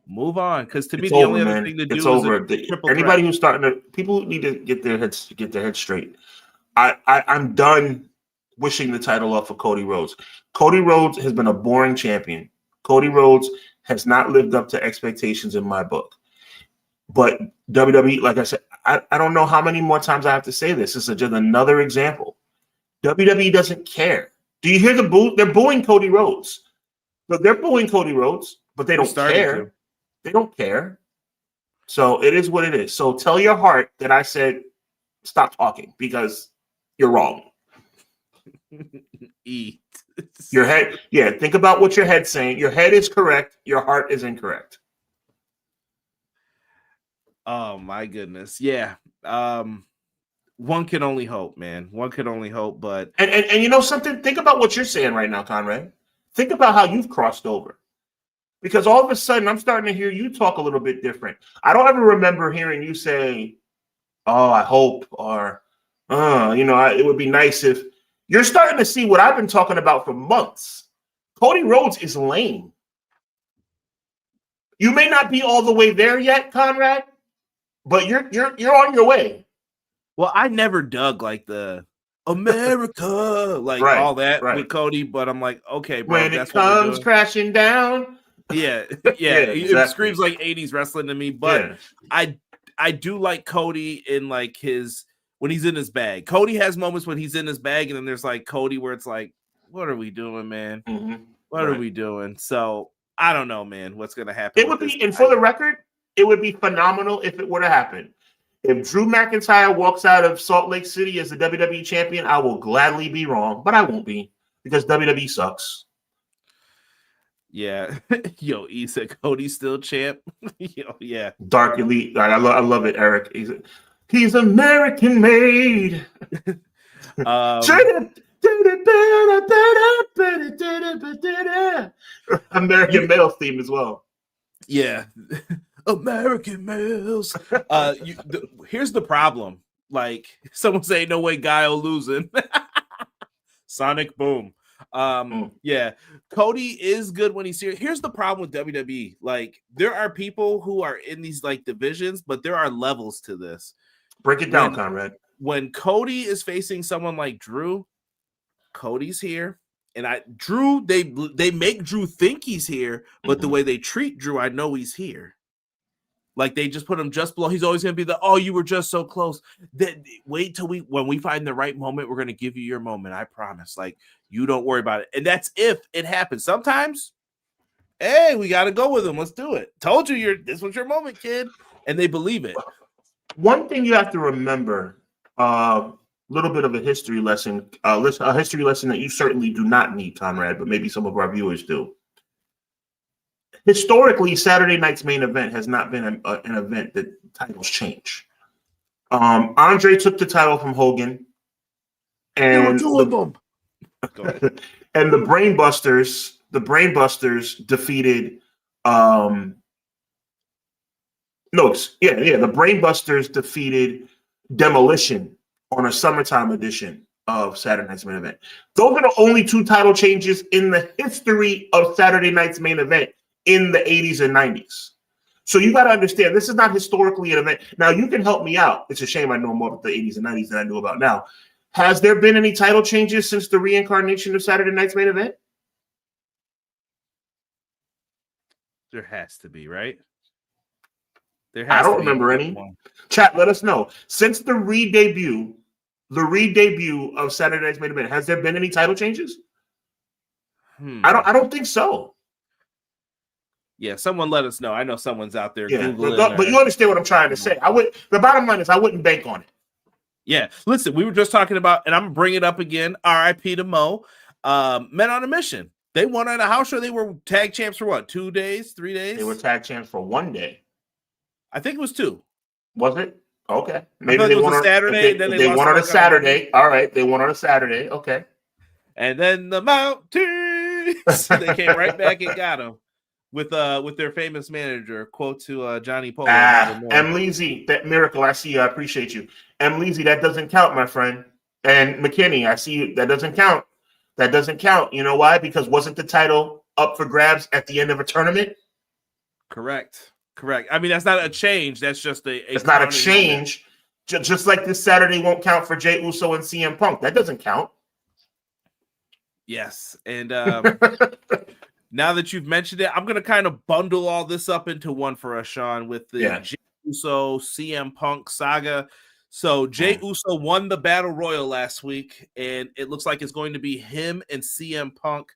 Move on. Because to me, the only other thing to do is over. Anybody who's starting to, people need to get their heads straight. I'm done wishing the title off for Cody Rhodes. Cody Rhodes has been a boring champion. Cody Rhodes has not lived up to expectations in my book. But WWE, like I said, I don't know how many more times I have to say this. This is just another example. WWE doesn't care. Do you hear the boo? They're booing Cody Rhodes. But they're booing Cody Rhodes, but they don't care. They don't care. So it is what it is. So tell your heart that I said stop talking because you're wrong. Eat. Your head, think about what your head's saying. Your head is correct. Your heart is incorrect. Oh my goodness. Yeah. One can only hope, man. One can only hope, but and you know something? Think about what you're saying right now, Conrad. Think about how you've crossed over. Because all of a sudden I'm starting to hear you talk a little bit different. I don't ever remember hearing you say, oh, I hope, or it would be nice if. You're starting to see what I've been talking about for months. Cody Rhodes is lame. You may not be all the way there yet, Conrad, but you're on your way. Well, I never dug like the America, like all that with Cody, but I'm like, okay, bro, when that's it comes crashing down. Yeah, exactly. It screams like 80s wrestling to me, but I do like Cody in like his when he's in his bag. Cody has moments when he's in his bag, and then there's like Cody where it's like, what are we doing, man? What are we doing? So I don't know, man, what's gonna happen. It would be, and for the record, it would be phenomenal if it were to happen. If Drew McIntyre walks out of Salt Lake City as the WWE champion, I will gladly be wrong, but I won't be because WWE sucks. Yeah. Yo, he said Cody's still champ. Yo, yeah. Dark Elite. I love it, Eric. He's American made. American Males theme as well. Yeah. American Males. Here's the problem. Like someone say, no way Guile losing. Sonic Boom. Yeah, Cody is good when he's here. Here's the problem with WWE. Like there are people who are in these like divisions, but there are levels to this. Break it down, Conrad. When Cody is facing someone like Drew, Cody's here. And Drew, they make Drew think he's here, but the way they treat Drew, I know he's here. Like they just put him just below. He's always gonna be you were just so close. Wait till when we find the right moment, we're gonna give you your moment. I promise. Like you don't worry about it. And that's if it happens. Sometimes, hey, we gotta go with him. Let's do it. Told you this was your moment, kid. And they believe it. One thing you have to remember, little bit of a history lesson, a history lesson that you certainly do not need, Conrad, but maybe some of our viewers do. Historically, Saturday night's main event has not been an event that titles change. Andre took the title from Hogan, and the Brainbusters defeated. The Brainbusters defeated Demolition on a summertime edition of Saturday night's main event. Those are the only two title changes in the history of Saturday night's main event in the 80s and 90s. So you got to understand, this is not historically an event. Now, you can help me out. It's a shame I know more about the 80s and 90s than I know about now. Has there been any title changes since the reincarnation of Saturday night's main event? There has to be, right? I don't remember any. Chat, let us know. Since the re-debut of Saturday night's main event, has there been any title changes? I don't think so. Yeah, someone let us know. I know someone's out there. Yeah, but you understand what I'm trying to say. The bottom line is I wouldn't bank on it. Yeah, listen, we were just talking about, and I'm gonna bring it up again. R.I.P. to Mo. Men on a Mission. They won on a house show. They were tag champs for what? 2 days, 3 days? They were tag champs for 1 day. I think it was 2. Was it? Okay. Maybe they won on a Saturday. They won on a Saturday. All right, they won on a Saturday. Okay. And then the Mounties. They came right back and got them. With their famous manager, quote to Johnny Polo. M. Leezy, that miracle, I see you. I appreciate you. M. Leezy, that doesn't count, my friend. And McKinney, I see you. That doesn't count. That doesn't count. You know why? Because wasn't the title up for grabs at the end of a tournament? Correct. I mean, that's not a change. That's just it's not a change. Just like this Saturday won't count for Jey Uso and CM Punk. That doesn't count. Yes. And now that you've mentioned it, I'm going to kind of bundle all this up into one for us, Sean, with the Jey Uso CM Punk saga. So Jey Uso won the Battle Royal last week, and it looks like it's going to be him and CM Punk.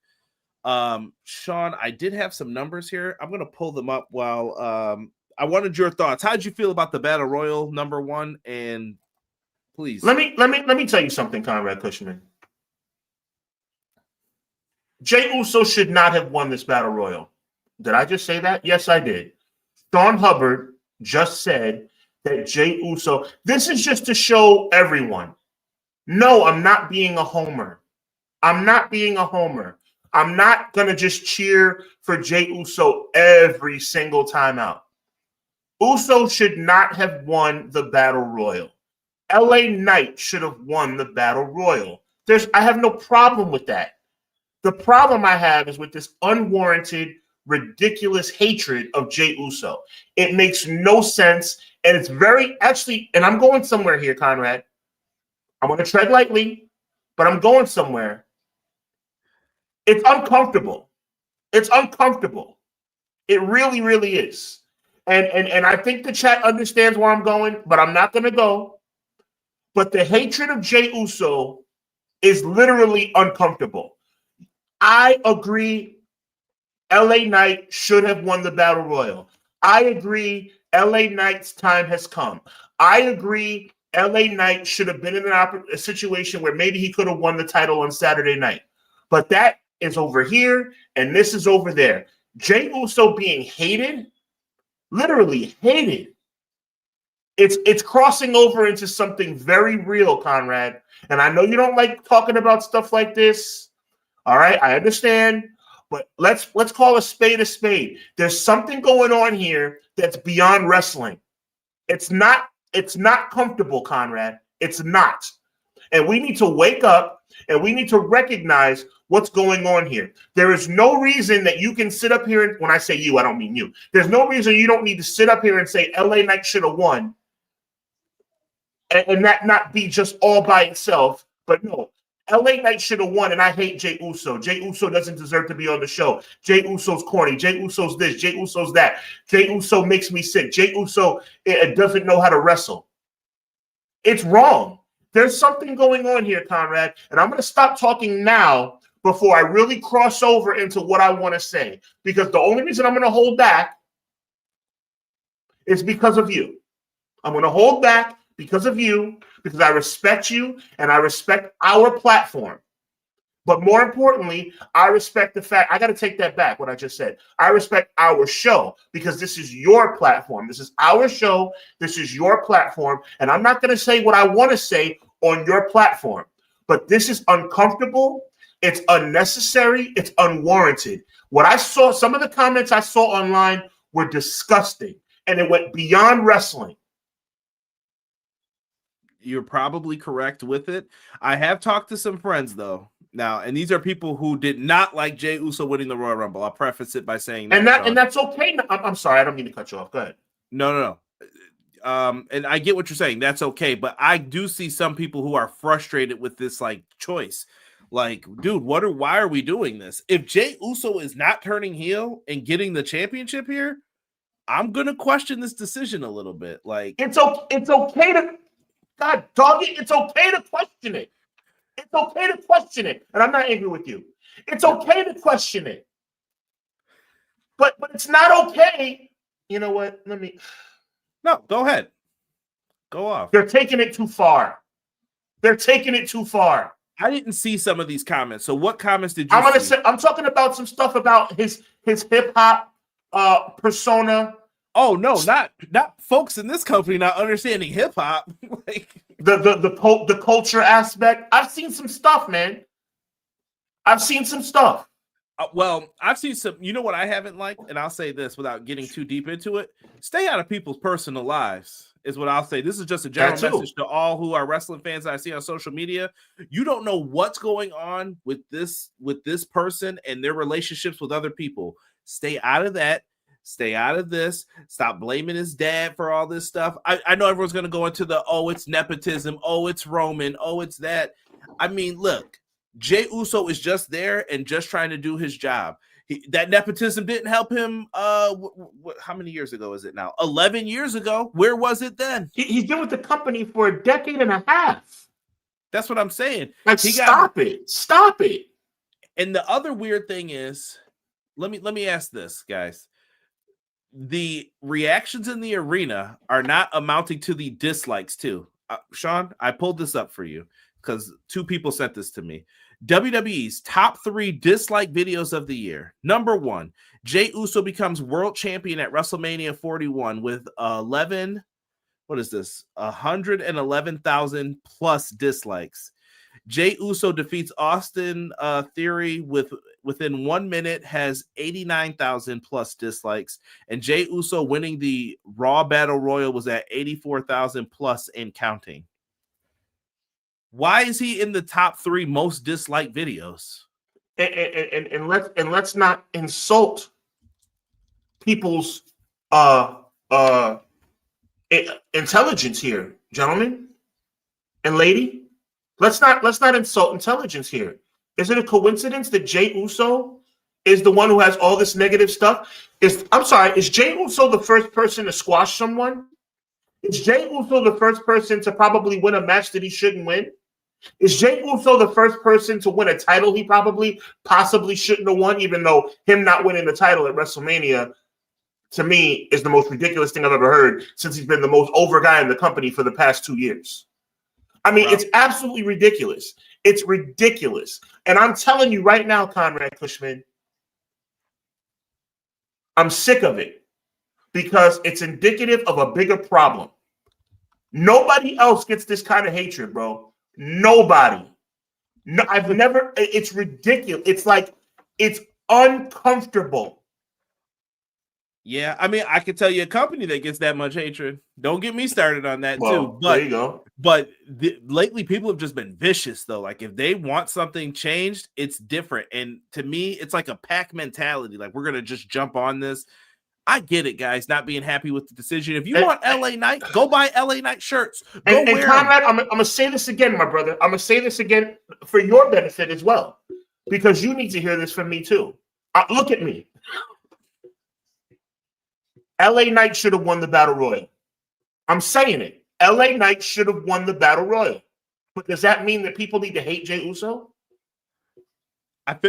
Sean, I did have some numbers here. I'm going to pull them up while I wanted your thoughts. How did you feel about the Battle Royal number 1? And please. Let me tell you something, Conrad Cushman. Jey Uso should not have won this Battle Royal. Did I just say that? Yes, I did. Sean Hubbard just said that Jey Uso, this is just to show everyone. No, I'm not being a homer. I'm not going to just cheer for Jey Uso every single time out. Uso should not have won the Battle Royal. LA Knight should have won the Battle Royal. I have no problem with that. The problem I have is with this unwarranted ridiculous hatred of Jey Uso. It makes no sense. And it's very, actually, and I'm going somewhere here, Conrad. I'm going to tread lightly, but I'm going somewhere. It's uncomfortable. It's uncomfortable. It really, really is. And I think the chat understands where I'm going, but I'm not going to go. But the hatred of Jey Uso is literally uncomfortable. I agree LA Knight should have won the Battle Royal. I agree LA Knight's time has come. I agree LA Knight should have been in a situation where maybe he could have won the title on Saturday night. But that is over here, and this is over there. Jey Uso being hated, literally hated. It's crossing over into something very real, Conrad. And I know you don't like talking about stuff like this. All right, I understand. But let's call a spade a spade. There's something going on here that's beyond wrestling. It's not comfortable, Conrad. It's not. And we need to wake up and we need to recognize what's going on here. There is no reason that you can sit up here and, when I say you, I don't mean you. There's no reason you don't need to sit up here and say LA Knight should have won and that not be just all by itself. But no, LA Knight should have won, and I hate Jey Uso. Jey Uso doesn't deserve to be on the show. Jey Uso's corny. Jey Uso's this. Jey Uso's that. Jey Uso makes me sick. Jey Uso doesn't know how to wrestle. It's wrong. There's something going on here, Conrad, and I'm going to stop talking now before I really cross over into what I want to say, because the only reason I'm going to hold back is because of you. I'm going to hold back because of you, because I respect you and I respect our platform. But more importantly, I respect the fact, I got to take that back, what I just said. I respect our show because this is your platform. This is our show. This is your platform. And I'm not going to say what I want to say on your platform. But this is uncomfortable. It's unnecessary. It's unwarranted. What I saw, some of the comments I saw online were disgusting. And it went beyond wrestling. You're probably correct with it. I have talked to some friends, though. Now, and these are people who did not like Jey Uso winning the Royal Rumble. I'll preface it by saying that. And that's okay. I'm sorry. I don't mean to cut you off. Go ahead. No. And I get what you're saying. That's okay. But I do see some people who are frustrated with this like choice. Like, dude, why are we doing this? If Jey Uso is not turning heel and getting the championship here, I'm gonna question this decision a little bit. Like, it's okay to, God, doggy, it's okay to question it. It's okay to question it. And I'm not angry with you. It's okay to question it. But it's not okay. You know what? No, go ahead. Go off. They're taking it too far. They're taking it too far. I didn't see some of these comments. So what comments did you see? I'm talking about some stuff about his hip hop persona. Oh no, not folks in this company not understanding hip hop. Like the culture aspect. I've seen some stuff, man. I've seen some stuff. Well, I've seen some. You know what I haven't liked, and I'll say this without getting too deep into it. Stay out of people's personal lives is what I'll say. This is just a general message to all who are wrestling fans that I see on social media. You don't know what's going on with this person and their relationships with other people. Stay out of that. Stay out of this. Stop blaming his dad for all this stuff. I know everyone's going to go into the, oh, it's nepotism. Oh, it's Roman. Oh, it's that. I mean, look, Jey Uso is just there and just trying to do his job. That nepotism didn't help him. How many years ago is it now? 11 years ago. Where was it then? He's been with the company for a decade and a half. That's what I'm saying. Like, stop it. And the other weird thing is, let me ask this, guys. The reactions in the arena are not amounting to the dislikes too. Sean, I pulled this up for you because 2 people sent this to me. WWE's top 3 dislike videos of the year. Number 1, Jey Uso becomes world champion at WrestleMania 41 with 111,000 plus dislikes. Jey Uso defeats Austin Theory within 1 minute, has 89,000 plus dislikes, and Jey Uso winning the Raw Battle Royal was at 84,000 plus and counting. Why is he in the top 3 most disliked videos? And let's not insult people's intelligence here, gentlemen and lady. Let's not insult intelligence here. Is it a coincidence that Jey Uso is the one who has all this negative stuff? Is Jey Uso the first person to squash someone? Is Jey Uso the first person to probably win a match that he shouldn't win? Is Jey Uso the first person to win a title he possibly shouldn't have won, even though him not winning the title at WrestleMania, to me, is the most ridiculous thing I've ever heard since he's been the most over guy in the company for the past 2 years. I mean, It's absolutely ridiculous. It's ridiculous. And I'm telling you right now, Conrad Cushman, I'm sick of it because it's indicative of a bigger problem. Nobody else gets this kind of hatred, bro. Nobody. No, it's ridiculous. It's like, it's uncomfortable. Yeah, I mean, I could tell you a company that gets that much hatred. Don't get me started on that too. But there you go. But lately, people have just been vicious, though. Like, if they want something changed, it's different. And to me, it's like a pack mentality. Like, we're going to just jump on this. I get it, guys, not being happy with the decision. If you want LA Knight, go buy LA Knight shirts. And Conrad, I'm going to say this again, my brother. I'm going to say this again for your benefit as well, because you need to hear this from me too. Look at me. LA Knight should have won the Battle Royal. I'm saying it. LA Knight should have won the Battle Royal. But does that mean that people need to hate Jey Uso?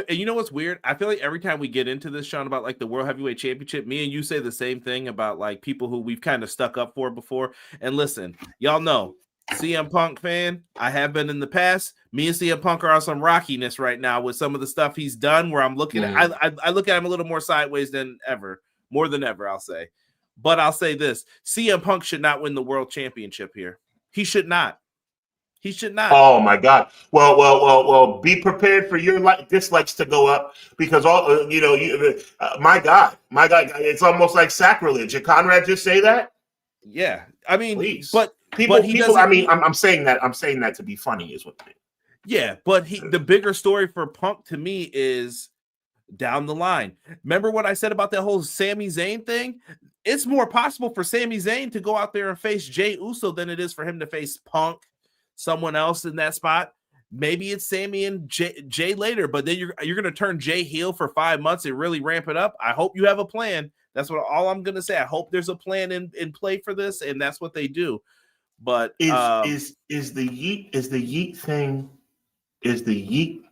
You know what's weird? I feel like every time we get into this, Sean, about like the World Heavyweight Championship, me and you say the same thing about like people who we've kind of stuck up for before. And listen, y'all know, CM Punk fan, I have been in the past. Me and CM Punk are on some rockiness right now with some of the stuff he's done where I'm looking at, I look at him a little more sideways than ever. More than ever, I'll say. But I'll say this. CM Punk should not win the world championship here. He should not. He should not. Oh, my God. Well, be prepared for your dislikes to go up because, my God, it's almost like sacrilege. Did Conrad just say that? Yeah. I mean, please. But people, I'm saying that to be funny is what I mean. Yeah, but the bigger story for Punk to me is down the line. Remember what I said about that whole Sami Zayn thing? It's more possible for Sami Zayn to go out there and face Jey Uso than it is for him to face Punk, someone else in that spot. Maybe it's Sami and Jay later, but then you're going to turn Jay heel for 5 months and really ramp it up. I hope you have a plan. That's all I'm going to say. I hope there's a plan in play for this, and that's what they do. But is the Yeet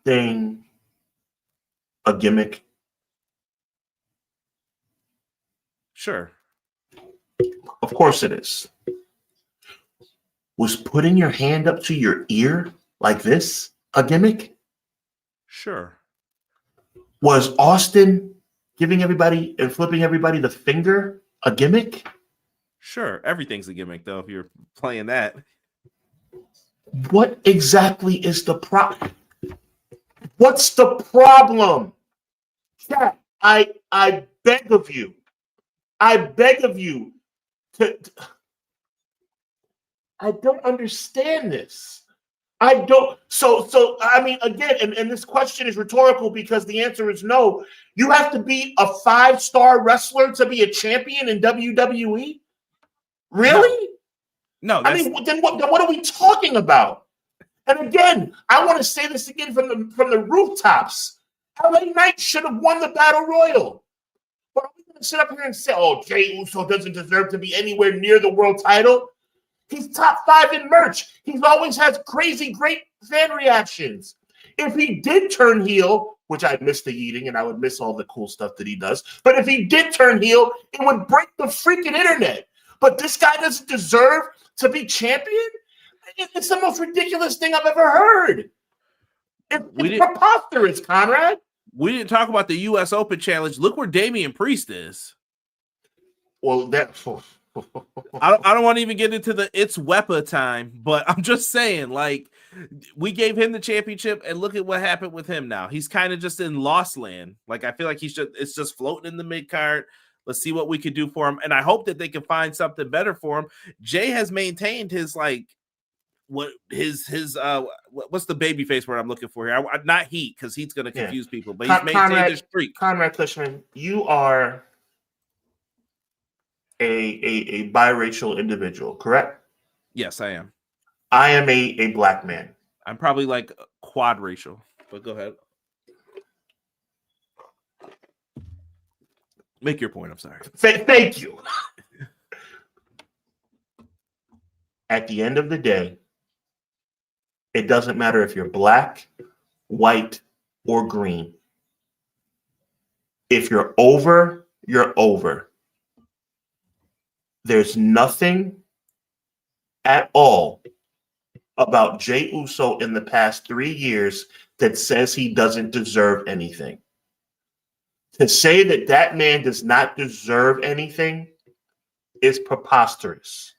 thing a gimmick? Sure. Of course it is. Was putting your hand up to your ear like this a gimmick? Sure. Was Austin giving everybody and flipping everybody the finger a gimmick? Sure. Everything's a gimmick, though, if you're playing that. What exactly is the problem? What's the problem? Chat, I beg of you. I beg of you to. I don't understand this. I don't. So I mean, again, and this question is rhetorical because the answer is no. You have to be a 5-star wrestler to be a champion in WWE? Really? No. I mean, then what are we talking about? And again, I want to say this again from the rooftops. LA Knight should have won the Battle Royal. But are we going to sit up here and say, oh, Jey Uso doesn't deserve to be anywhere near the world title? He's top 5 in merch. He's always has crazy, great fan reactions. If he did turn heel, which I'd miss the eating and I would miss all the cool stuff that he does, but if he did turn heel, it would break the freaking internet. But this guy doesn't deserve to be champion? It's the most ridiculous thing I've ever heard. It's preposterous, Conrad. We didn't talk about the U.S. Open Challenge. Look where Damian Priest is. Well, I don't want to even get into the it's Wepa time, but I'm just saying, like, we gave him the championship, and look at what happened with him now. He's kind of just in lost land. Like, I feel like it's just floating in the mid-card. Let's see what we could do for him, and I hope that they can find something better for him. Jay has maintained his, like, what's the baby face word I'm looking for here? Not heat, because heat's going to confuse people, but he's maintained his streak. Conrad Cushman, you are a biracial individual, correct? Yes, I am. I am a black man. I'm probably like quad racial, but go ahead. Make your point. I'm sorry. Thank you. At the end of the day, it doesn't matter if you're black, white, or green. If you're over, you're over. There's nothing at all about Jey Uso in the past 3 years that says he doesn't deserve anything. To say that that man does not deserve anything is preposterous.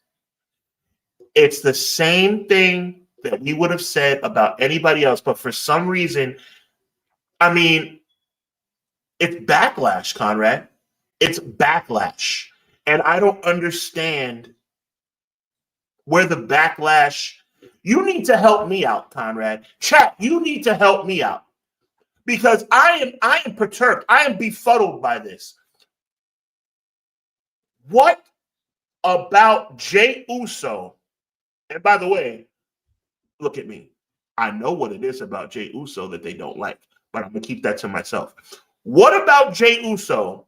It's the same thing that we would have said about anybody else, but for some reason, I mean, it's backlash, Conrad. It's backlash. And I don't understand where the backlash. You need to help me out, Conrad. Chat, you need to help me out. Because I am perturbed. I am befuddled by this. What about Jey Uso? And by the way, look at me. I know what it is about Jey Uso that they don't like, but I'm going to keep that to myself. What about Jey Uso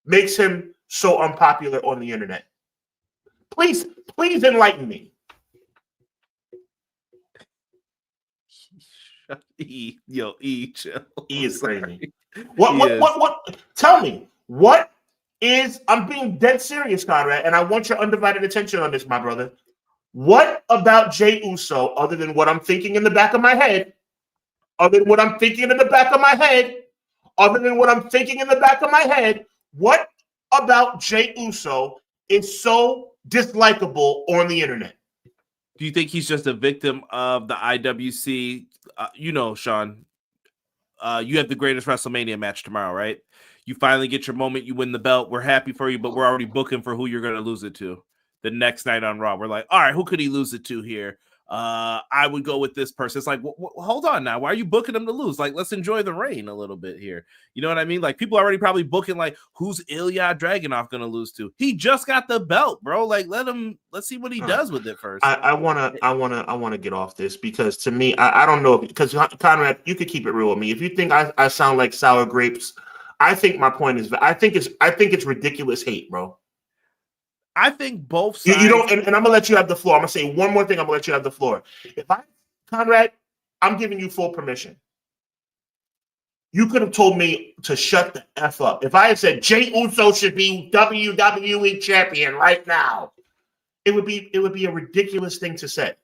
makes him so unpopular on the internet? Please enlighten me. Chill. E is crazy. What? Tell me, what is, I'm being dead serious, Conrad, and I want your undivided attention on this, my brother. What about Jey Uso, other than what I'm thinking in the back of my head, what about Jey Uso is so dislikable on the internet? Do you think he's just a victim of the IWC? Sean, you have the greatest WrestleMania match tomorrow, right? You finally get your moment. You win the belt. We're happy for you, but we're already booking for who you're going to lose it to the next night on Raw. We're like, all right, who could he lose it to here? I would go with this person. It's like, hold on now. Why are you booking him to lose? Like, let's enjoy the reign a little bit here. You know what I mean? Like, people are already probably booking, like, who's Ilya Dragunov going to lose to? He just got the belt, bro. Like, let's see what he does with it first. I want to get off this because to me, I don't know, because Conrad, you could keep it real with me. If you think I sound like sour grapes, I think my point is, I think it's ridiculous hate, bro. I think both sides. You don't, and I'm gonna let you have the floor. I'm gonna say one more thing. I'm gonna let you have the floor. Conrad, I'm giving you full permission. You could have told me to shut the F up. If I had said Jey Uso should be WWE champion right now, it would be a ridiculous thing to say.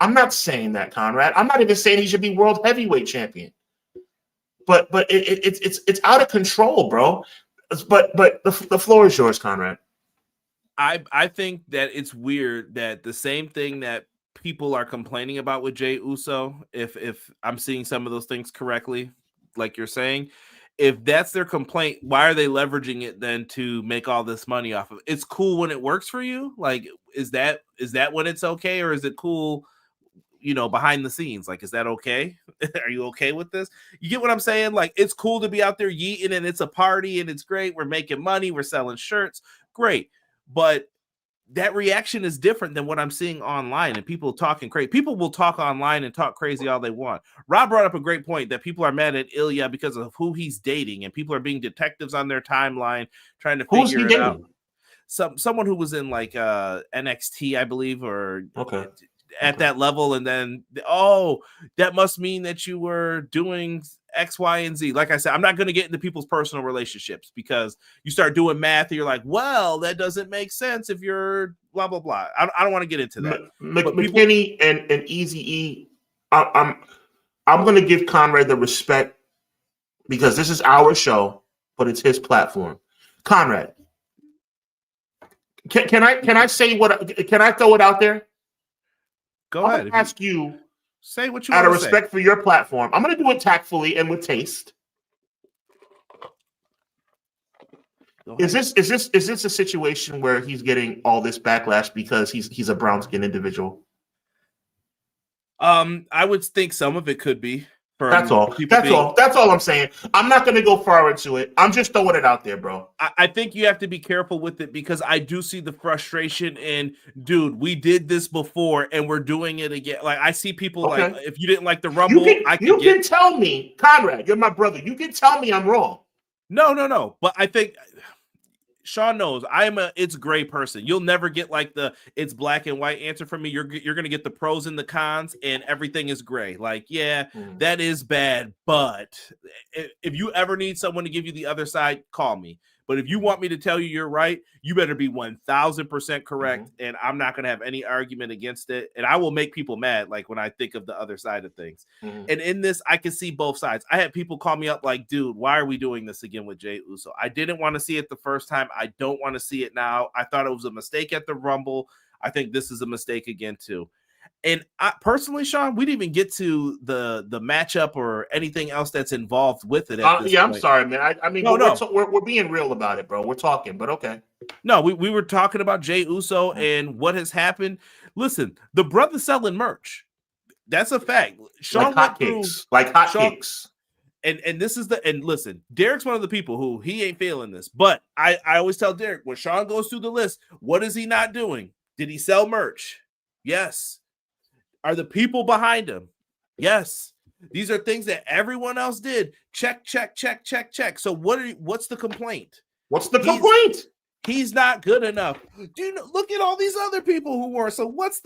I'm not saying that, Conrad. I'm not even saying he should be world heavyweight champion. But it's out of control, bro. But the floor is yours, Conrad. I think that it's weird that the same thing that people are complaining about with Jey Uso, if I'm seeing some of those things correctly, like you're saying, if that's their complaint, why are they leveraging it then to make all this money off of it? It's cool when it works for you. Like, is that when it's okay, or is it cool, behind the scenes? Like, is that okay? Are you okay with this? You get what I'm saying? Like, it's cool to be out there yeeting and it's a party and it's great. We're making money. We're selling shirts. Great. But that reaction is different than what I'm seeing online, and people talking crazy. People will talk online and talk crazy all they want. Rob brought up a great point that people are mad at Ilya because of who he's dating, and people are being detectives on their timeline trying to figure it out. Someone who was in like NXT, I believe, or at that level, and then that must mean that you were doing X, Y, and Z. Like I said, I'm not going to get into people's personal relationships because you start doing math and you're like, well, that doesn't make sense if you're blah blah blah. I don't want to get into that. McKinney and Easy E, I'm going to give Conrad the respect because this is our show, but it's his platform. Conrad, can I say what? Can I throw it out there? Go ahead. Ask you. Say what you out want of respect for your platform. I'm going to do it tactfully and with taste. Is this a situation where he's getting all this backlash because he's a brown skinned individual? I would think some of it could be. That's all. That's all I'm saying. I'm not going to go far into it. I'm just throwing it out there, bro. I think you have to be careful with it because I do see the frustration in, dude, we did this before and we're doing it again. Like, I see people like, if you didn't like the Rumble, you can tell me, Conrad, you're my brother. You can tell me I'm wrong. No. But I think Sean knows I am a it's gray person. You'll never get like the it's black and white answer from me. You're going to get the pros and the cons and everything is gray. Like, that is bad, but if you ever need someone to give you the other side, call me. But if you want me to tell you you're right, you better be 1000% correct, and I'm not going to have any argument against it. And I will make people mad, like when I think of the other side of things. And in this, I can see both sides. I had people call me up like, dude, why are we doing this again with Jey Uso? I didn't want to see it the first time. I don't want to see it now. I thought it was a mistake at the Rumble. I think this is a mistake again, too. And I personally, Sean, we didn't even get to the matchup or anything else that's involved with it. I'm sorry, man. I mean, we're being real about it, bro. We're talking, but okay. No, we were talking about Jey Uso and what has happened. Listen, the brother's selling merch. That's a fact. Sean like hotcakes. And this is and listen, Derek's one of the people who he ain't feeling this. But I always tell Derek, when Sean goes through the list, what is he not doing? Did he sell merch? Yes. Are the people behind him? Yes. These are things that everyone else did. Check. So what's the complaint? What's the complaint? He's not good enough. Look at all these other people who were. So what's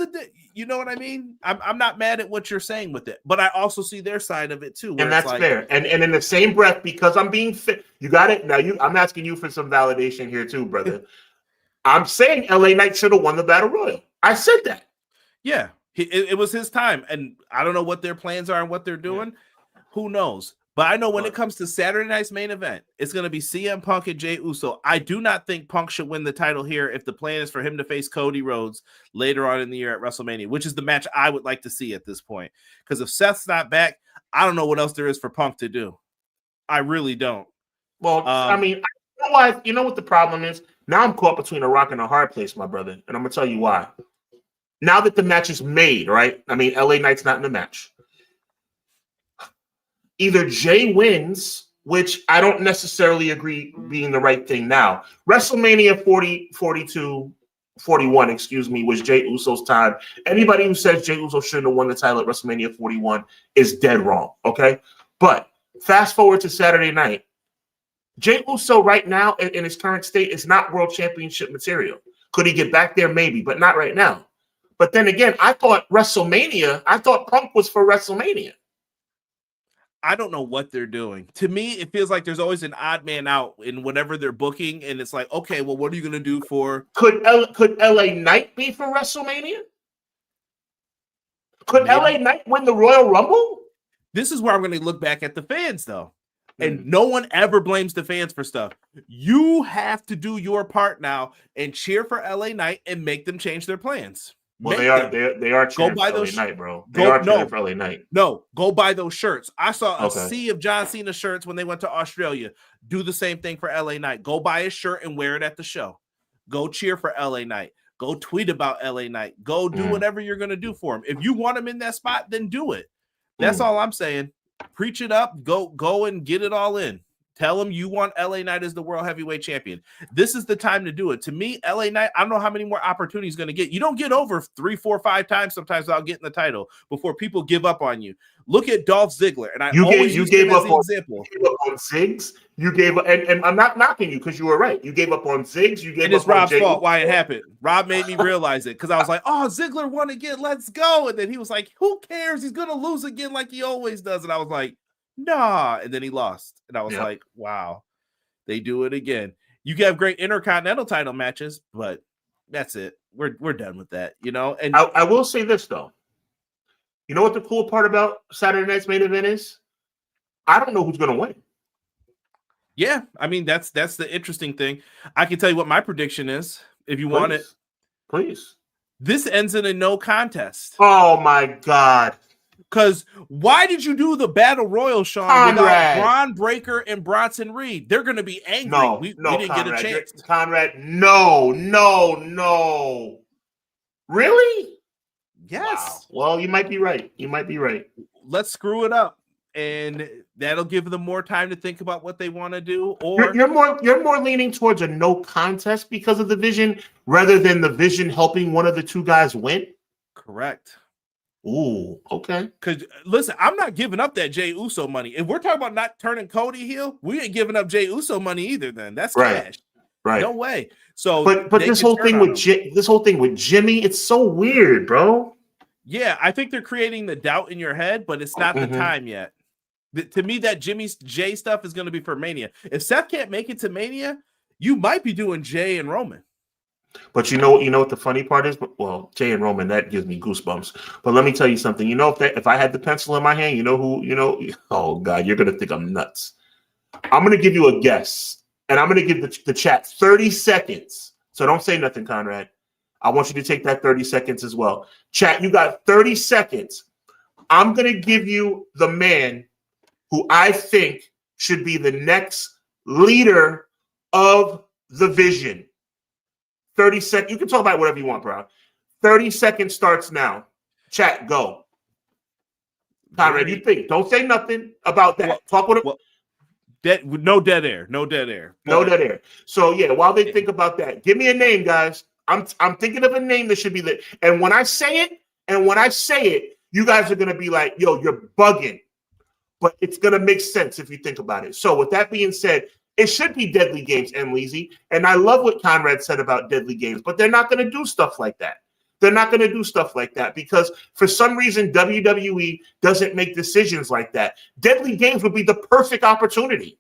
you know what I mean? I'm not mad at what you're saying with it, but I also see their side of it too. And that's fair. And in the same breath, because I'm being fit, you got it. Now I'm asking you for some validation here too, brother. I'm saying LA Knight should have won the Battle Royal. I said that. Yeah. It was his time, and I don't know what their plans are and what they're doing. Yeah. Who knows? But I know when it comes to Saturday night's main event, it's going to be CM Punk and Jey Uso. I do not think Punk should win the title here if the plan is for him to face Cody Rhodes later on in the year at WrestleMania, which is the match I would like to see at this point. Because if Seth's not back, I don't know what else there is for Punk to do. I really don't. Well, I mean, you know what the problem is? Now I'm caught between a rock and a hard place, my brother, and I'm going to tell you why. Now that the match is made, right? I mean, LA Knight's not in the match. Either Jay wins, which I don't necessarily agree being the right thing now. WrestleMania 41, was Jey Uso's time. Anybody who says Jey Uso shouldn't have won the title at WrestleMania 41 is dead wrong, okay? But fast forward to Saturday night. Jey Uso right now in his current state is not world championship material. Could he get back there? Maybe, but not right now. But then again, I thought Punk was for WrestleMania. I don't know what they're doing. To me, it feels like there's always an odd man out in whatever they're booking, and it's like, okay, well, what are you going to do for? Could LA Knight be for WrestleMania? Could LA Knight win the Royal Rumble? This is where I'm going to look back at the fans, though. And no one ever blames the fans for stuff. You have to do your part now and cheer for LA Knight and make them change their plans. Well, they are cheering for LA Knight, bro. They are cheering for LA Knight. No, go buy those shirts. I saw a sea of John Cena shirts when they went to Australia. Do the same thing for LA Knight. Go buy a shirt and wear it at the show. Go cheer for LA Knight. Go tweet about LA Knight. Go do whatever you're going to do for him. If you want him in that spot, then do it. That's all I'm saying. Preach it up. Go and get it all in. Tell him you want LA Knight as the world heavyweight champion. This is the time to do it. To me, LA Knight, I don't know how many more opportunities he's going to get. You don't get over 3, 4, 5 times sometimes without getting the title before people give up on you. Look at Dolph Ziggler, and you gave up on Ziggs. You gave up, and I'm not knocking you because you were right. You gave up on Ziggs. You gave and it's Rob's fault why it happened. Rob made me realize it because I was like, "Oh, Ziggler won again. Let's go!" And then he was like, "Who cares? He's going to lose again like he always does." And I was like, nah, and then he lost, and I was like, wow, they do it again. You can have great intercontinental title matches, but that's it. We're done with that, you know. And I will say this though, you know what the cool part about Saturday night's main event is? I don't know who's going to win. Yeah, I mean that's the interesting thing. I can tell you what my prediction is if you want it. Please. This ends in a no contest. Oh my God. Because why did you do the Battle Royal, Sean, without Braun Breaker and Bronson Reed? They're going to be angry. We didn't get a chance. Conrad, no. Really? Yes. Wow. Well, you might be right. Let's screw it up. and that'll give them more time to think about what they want to do. Or you're more leaning towards a no contest because of the Vision rather than the Vision helping one of the two guys win. Correct. Ooh, okay. Because listen, I'm not giving up that Jey Uso money. If we're talking about not turning Cody heel, we ain't giving up Jey Uso money either. Then that's cash. Right. No way. So, but this whole thing with Jimmy, it's so weird, bro. Yeah, I think they're creating the doubt in your head, but it's not the time yet. To me, that Jey stuff is going to be for Mania. If Seth can't make it to Mania, you might be doing Jey and Roman. But you know what the funny part is? Well, Jey and Roman, that gives me goosebumps. But let me tell you something. If I had the pencil in my hand, oh God, you're gonna think I'm nuts. I'm gonna give you a guess, and I'm gonna give the chat 30 seconds. So don't say nothing, Conrad. I want you to take that 30 seconds as well. Chat, you got 30 seconds. I'm gonna give you the man who I think should be the next leader of the Vision. 30 seconds. You can talk about whatever you want, bro. 30 seconds starts now. Chat, go. Conrad, you think? Don't say nothing about that. Talk with him. No dead air. No dead air. No dead air. So yeah, while they think about that, give me a name, guys. I'm thinking of a name that should be lit. And when I say it, you guys are gonna be like, yo, you're bugging. But it's gonna make sense if you think about it. So with that being said, it should be Deadly Games and Leezy. And I love what Conrad said about Deadly Games, but they're not going to do stuff like that. They're not going to do stuff like that because for some reason, WWE doesn't make decisions like that. Deadly Games would be the perfect opportunity.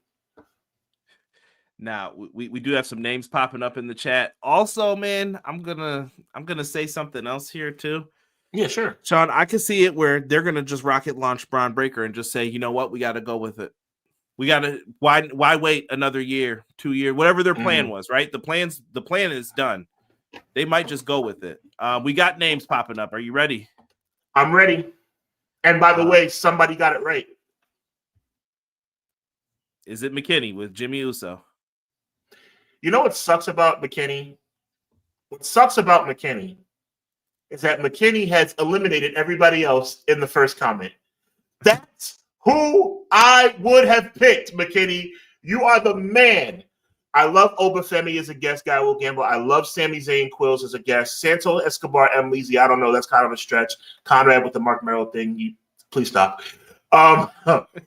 Now, we do have some names popping up in the chat. Also, man, I'm gonna say something else here too. Yeah, sure. Sean, I can see it where they're going to just rocket launch Braun Breaker and just say, you know what, we got to go with it. We got to why wait another year, 2 years, whatever their plan was, right? The plan is done. They might just go with it. We got names popping up. Are you ready? I'm ready. And by the way, somebody got it right. Is it McKinney with Jimmy Uso? You know what sucks about McKinney? What sucks about McKinney is that McKinney has eliminated everybody else in the first comment. That's who I would have picked, McKinney. You are the man. I love Obafemi as a guest, Guy Will Gamble. I love Sami Zayn Quills as a guest. Santo Escobar, M. Leezy. I don't know. That's kind of a stretch. Conrad with the Mark Merrill thing. Please stop. Rob,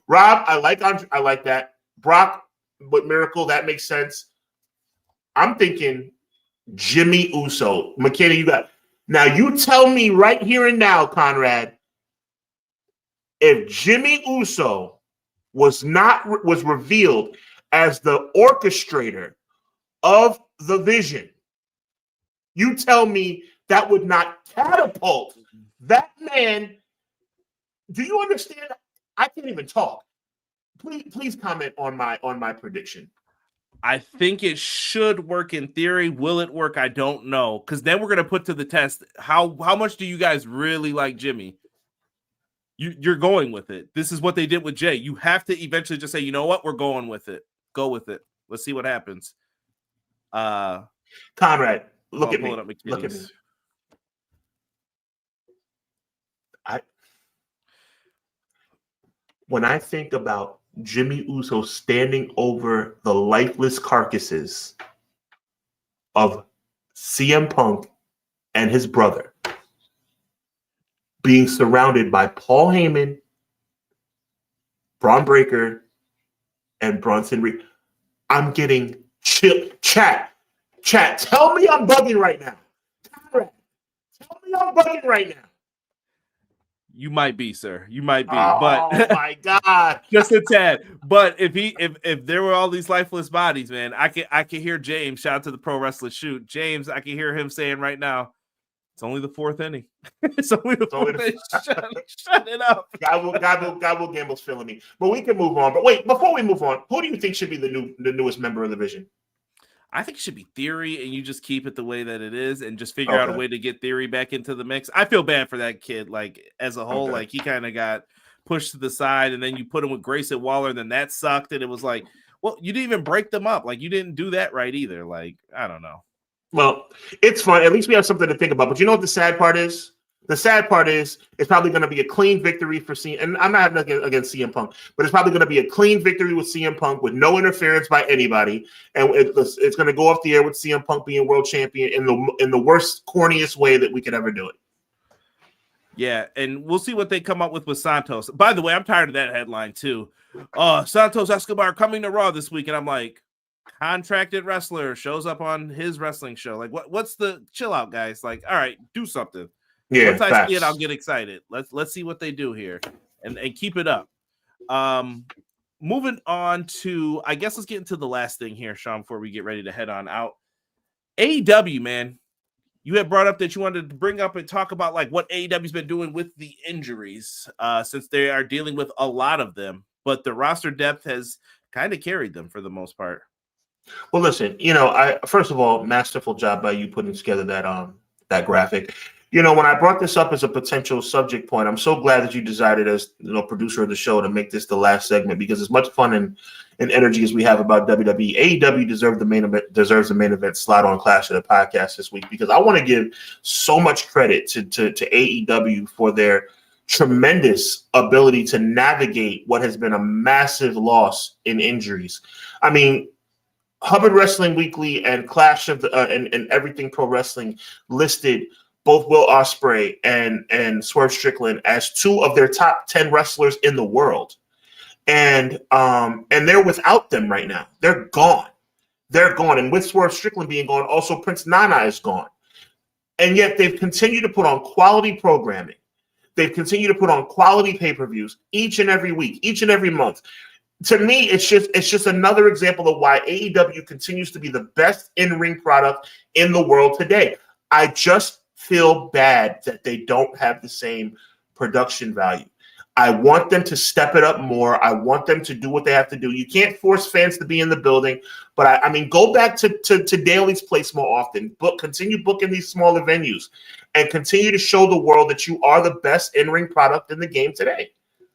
I like that. Brock with Miracle, that makes sense. I'm thinking Jimmy Uso. McKinney, you got. Now you tell me right here and now, Conrad, if Jimmy Uso was revealed as the orchestrator of the Vision, you tell me that would not catapult that man. Do you understand? I can't even talk. Please comment on my prediction. I think it should work in theory. Will it work? I don't know. Because then we're going to put to the test, how much do you guys really like Jimmy? You're going with it. This is what they did with Jey. You have to eventually just say, you know what? We're going with it. Go with it. Let's see what happens. Conrad, look at me. Look at me. When I think about Jimmy Uso standing over the lifeless carcasses of CM Punk and his brother, being surrounded by Paul Heyman, Braun Breaker, and Bronson Reed, I'm getting chill. Chat, tell me I'm bugging right now. Tell me I'm bugging right now. You might be, sir. You might be, but oh my God, just a tad. But if there were all these lifeless bodies, man, I can hear James. Shout out to the Pro Wrestler Shoot. James, I can hear him saying right now, it's only the fourth inning. It's only the fourth inning. Shut it up. God will Gamble's feeling me. But we can move on. But wait, before we move on, who do you think should be the newest member of the Vision? I think it should be Theory, and you just keep it the way that it is and just figure out a way to get Theory back into the mix. I feel bad for that kid, like, as a whole. Like, he kind of got pushed to the side, and then you put him with Grayson Waller, and then that sucked, and it was like, well, you didn't even break them up. Like, you didn't do that right either. Like, I don't know. Well, it's fun. At least we have something to think about. But you know what the sad part is? The sad part is it's probably going to be a clean victory for CM. And I'm not against CM Punk, but it's probably going to be a clean victory with CM Punk with no interference by anybody, and it's going to go off the air with CM Punk being world champion in the worst, corniest way that we could ever do it. Yeah, and we'll see what they come up with Santos. By the way, I'm tired of that headline too. Santos Escobar coming to Raw this week, and I'm like, contracted wrestler shows up on his wrestling show. Like, what's the chill out, guys? Like, all right, do something. Yeah, once I see it, I'll get excited. Let's see what they do here, and keep it up. Moving on to, I guess let's get into the last thing here, Sean, before we get ready to head on out. AEW, man, you had brought up that you wanted to bring up and talk about like what AEW's been doing with the injuries, since they are dealing with a lot of them, but the roster depth has kind of carried them for the most part. Well, listen, first of all, masterful job by you putting together that graphic. When I brought this up as a potential subject point, I'm so glad that you decided as producer of the show to make this the last segment, because as much fun and energy as we have about WWE, AEW deserves the main event slot on Clash of the Podcast this week, because I want to give so much credit to AEW for their tremendous ability to navigate what has been a massive loss in injuries. I mean, Hubbard Wrestling Weekly and Clash of and Everything Pro Wrestling listed both Will Ospreay and Swerve Strickland as two of their top 10 wrestlers in the world. And they're without them right now. They're gone. And with Swerve Strickland being gone, also Prince Nana is gone. And yet they've continued to put on quality programming. They've continued to put on quality pay-per-views each and every week, each and every month. To me, it's just another example of why AEW continues to be the best in-ring product in the world today. I just feel bad that they don't have the same production value. I want them to step it up more. I want them to do what they have to do. You can't force fans to be in the building, but I mean, go back to Daly's Place more often. Continue booking these smaller venues, and continue to show the world that you are the best in-ring product in the game today.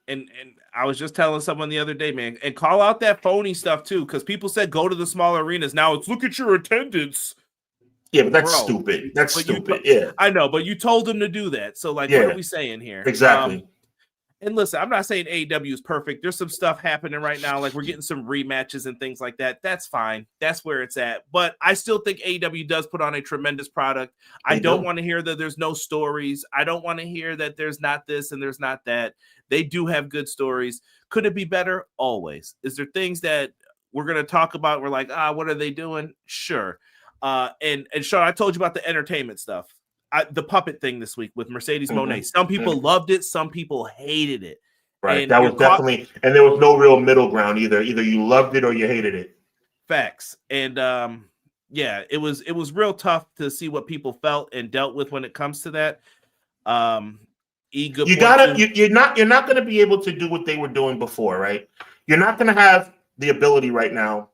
And I was just telling someone the other day, man, and call out that phony stuff too, because people said go to the smaller arenas. Now it's look at your attendance. Yeah, but that's stupid. That's stupid. Yeah, I know, but you told them to do that. So, like, what are we saying here? Exactly. And listen, I'm not saying AEW is perfect. There's some stuff happening right now. Like, we're getting some rematches and things like that. That's fine. That's where it's at. But I still think AEW does put on a tremendous product. I don't want to hear that there's no stories. I don't want to hear that there's not this and there's not that. They do have good stories. Could it be better? Always. Is there things that we're going to talk about? We're like, what are they doing? Sure. And Sean, I told you about the entertainment stuff. The puppet thing this week with Mercedes Moné. Some people loved it. Some people hated it. Right. And that was definitely, and there was no real middle ground either. Either you loved it or you hated it. Facts. And it was real tough to see what people felt and dealt with when it comes to that. You're not going to be able to do what they were doing before, right? You're not going to have the ability right now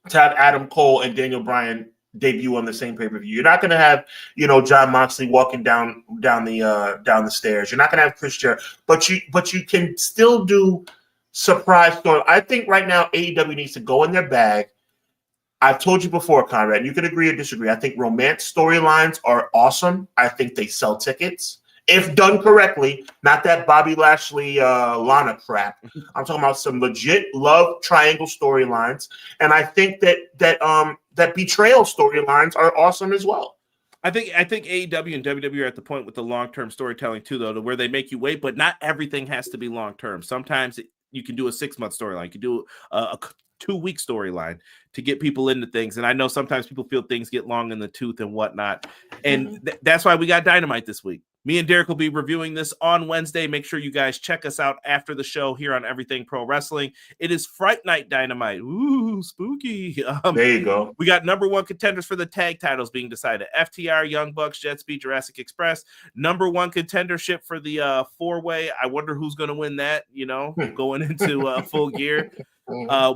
to have Adam Cole and Daniel Bryan debut on the same pay-per-view. You're not going to have, Jon Moxley walking down the stairs. You're not going to have Chris Jericho, but you can still do surprise story. I think right now AEW needs to go in their bag. I've told you before, Conrad, you can agree or disagree. I think romance storylines are awesome. I think they sell tickets if done correctly, not that Bobby Lashley Lana crap. I'm talking about some legit love triangle storylines, and I think that betrayal storylines are awesome as well. I think AEW and WWE are at the point with the long-term storytelling too, though, to where they make you wait, but not everything has to be long-term. Sometimes you can do a 6-month storyline. You can do a 2-week storyline to get people into things. And I know sometimes people feel things get long in the tooth and whatnot. And that's why we got Dynamite this week. Me and Derek will be reviewing this on Wednesday. Make sure you guys check us out after the show here on Everything Pro Wrestling. It is Fright Night Dynamite. Ooh, spooky. There you go. We got number 1 contenders for the tag titles being decided. FTR, Young Bucks, Jet Speed, Jurassic Express. Number 1 contendership for the 4-way. I wonder who's going to win that, going into full gear.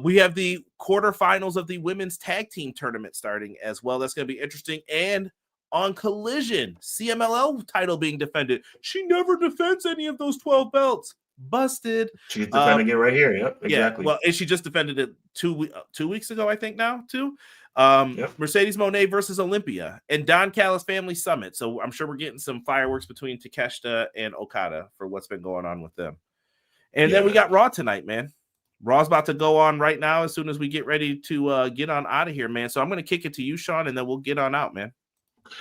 We have the quarterfinals of the women's tag team tournament starting as well. That's going to be interesting. And on Collision, CMLL title being defended. She never defends any of those 12 belts. Busted. She's defending it right here. Yep, exactly. Yeah, well, and she just defended it two weeks ago, I think now, too. Mercedes Moné versus Olympia and Don Callis Family Summit. So I'm sure we're getting some fireworks between Takeshita and Okada for what's been going on with them. And then we got Raw tonight, man. Raw's about to go on right now as soon as we get ready to get on out of here, man. So I'm going to kick it to you, Sean, and then we'll get on out, man.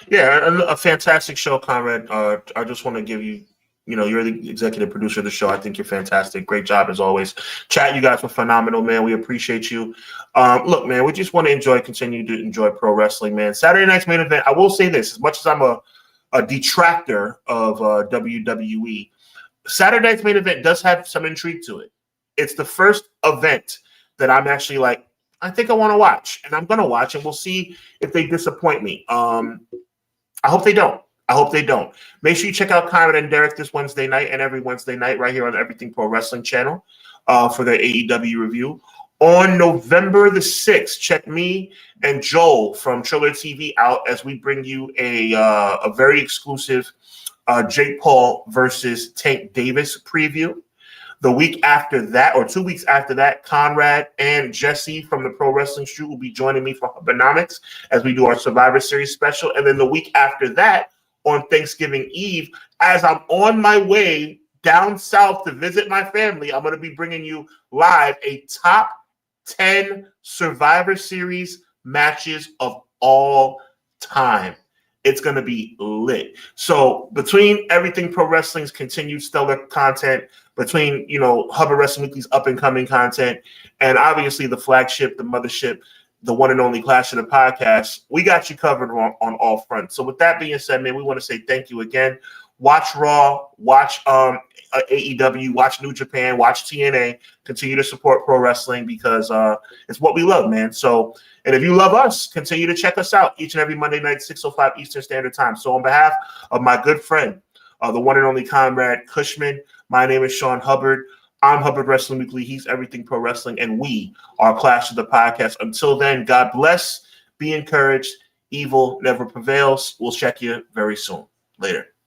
Yeah, a fantastic show, Conrad. I just want to give you, you're the executive producer of the show. I think you're fantastic. Great job as always. Chat, you guys were phenomenal, man. We appreciate you. Look, man, we just want to continue to enjoy pro wrestling, man. Saturday night's main event. I will say this, as much as I'm a detractor of WWE, Saturday night's main event does have some intrigue to it. It's the first event that I'm actually like, I think I want to watch, and I'm going to watch, and we'll see if they disappoint me. I hope they don't. Make sure you check out Conrad and Derek this Wednesday night and every Wednesday night right here on Everything Pro Wrestling channel for their AEW review. On November the 6th, check me and Joel from Triller TV out as we bring you a very exclusive Jake Paul versus Tank Davis preview. The week after that, or 2 weeks after that, Conrad and Jesse from the Pro Wrestling Shoot will be joining me for Hubbonomics as we do our Survivor Series special. And then the week after that, on Thanksgiving Eve, as I'm on my way down south to visit my family, I'm going to be bringing you live a top 10 Survivor Series matches of all time. It's going to be lit. So between Everything Pro Wrestling's continued stellar content, between, Hubbard Wrestling Weekly's up-and-coming content, and obviously the flagship, the mothership, the one and only Clash of the Podcast, we got you covered on all fronts. So with that being said, man, we want to say thank you again. Watch Raw, watch AEW, watch New Japan, watch TNA. Continue to support pro wrestling because it's what we love, man. So, and if you love us, continue to check us out each and every Monday night, 6:05 Eastern Standard Time. So on behalf of my good friend, the one and only Conrad Cushman, my name is Sean Hubbard. I'm Hubbard Wrestling Weekly. He's Everything Pro Wrestling, and we are Clash of the Podcast. Until then, God bless, be encouraged. Evil never prevails. We'll check you very soon. Later.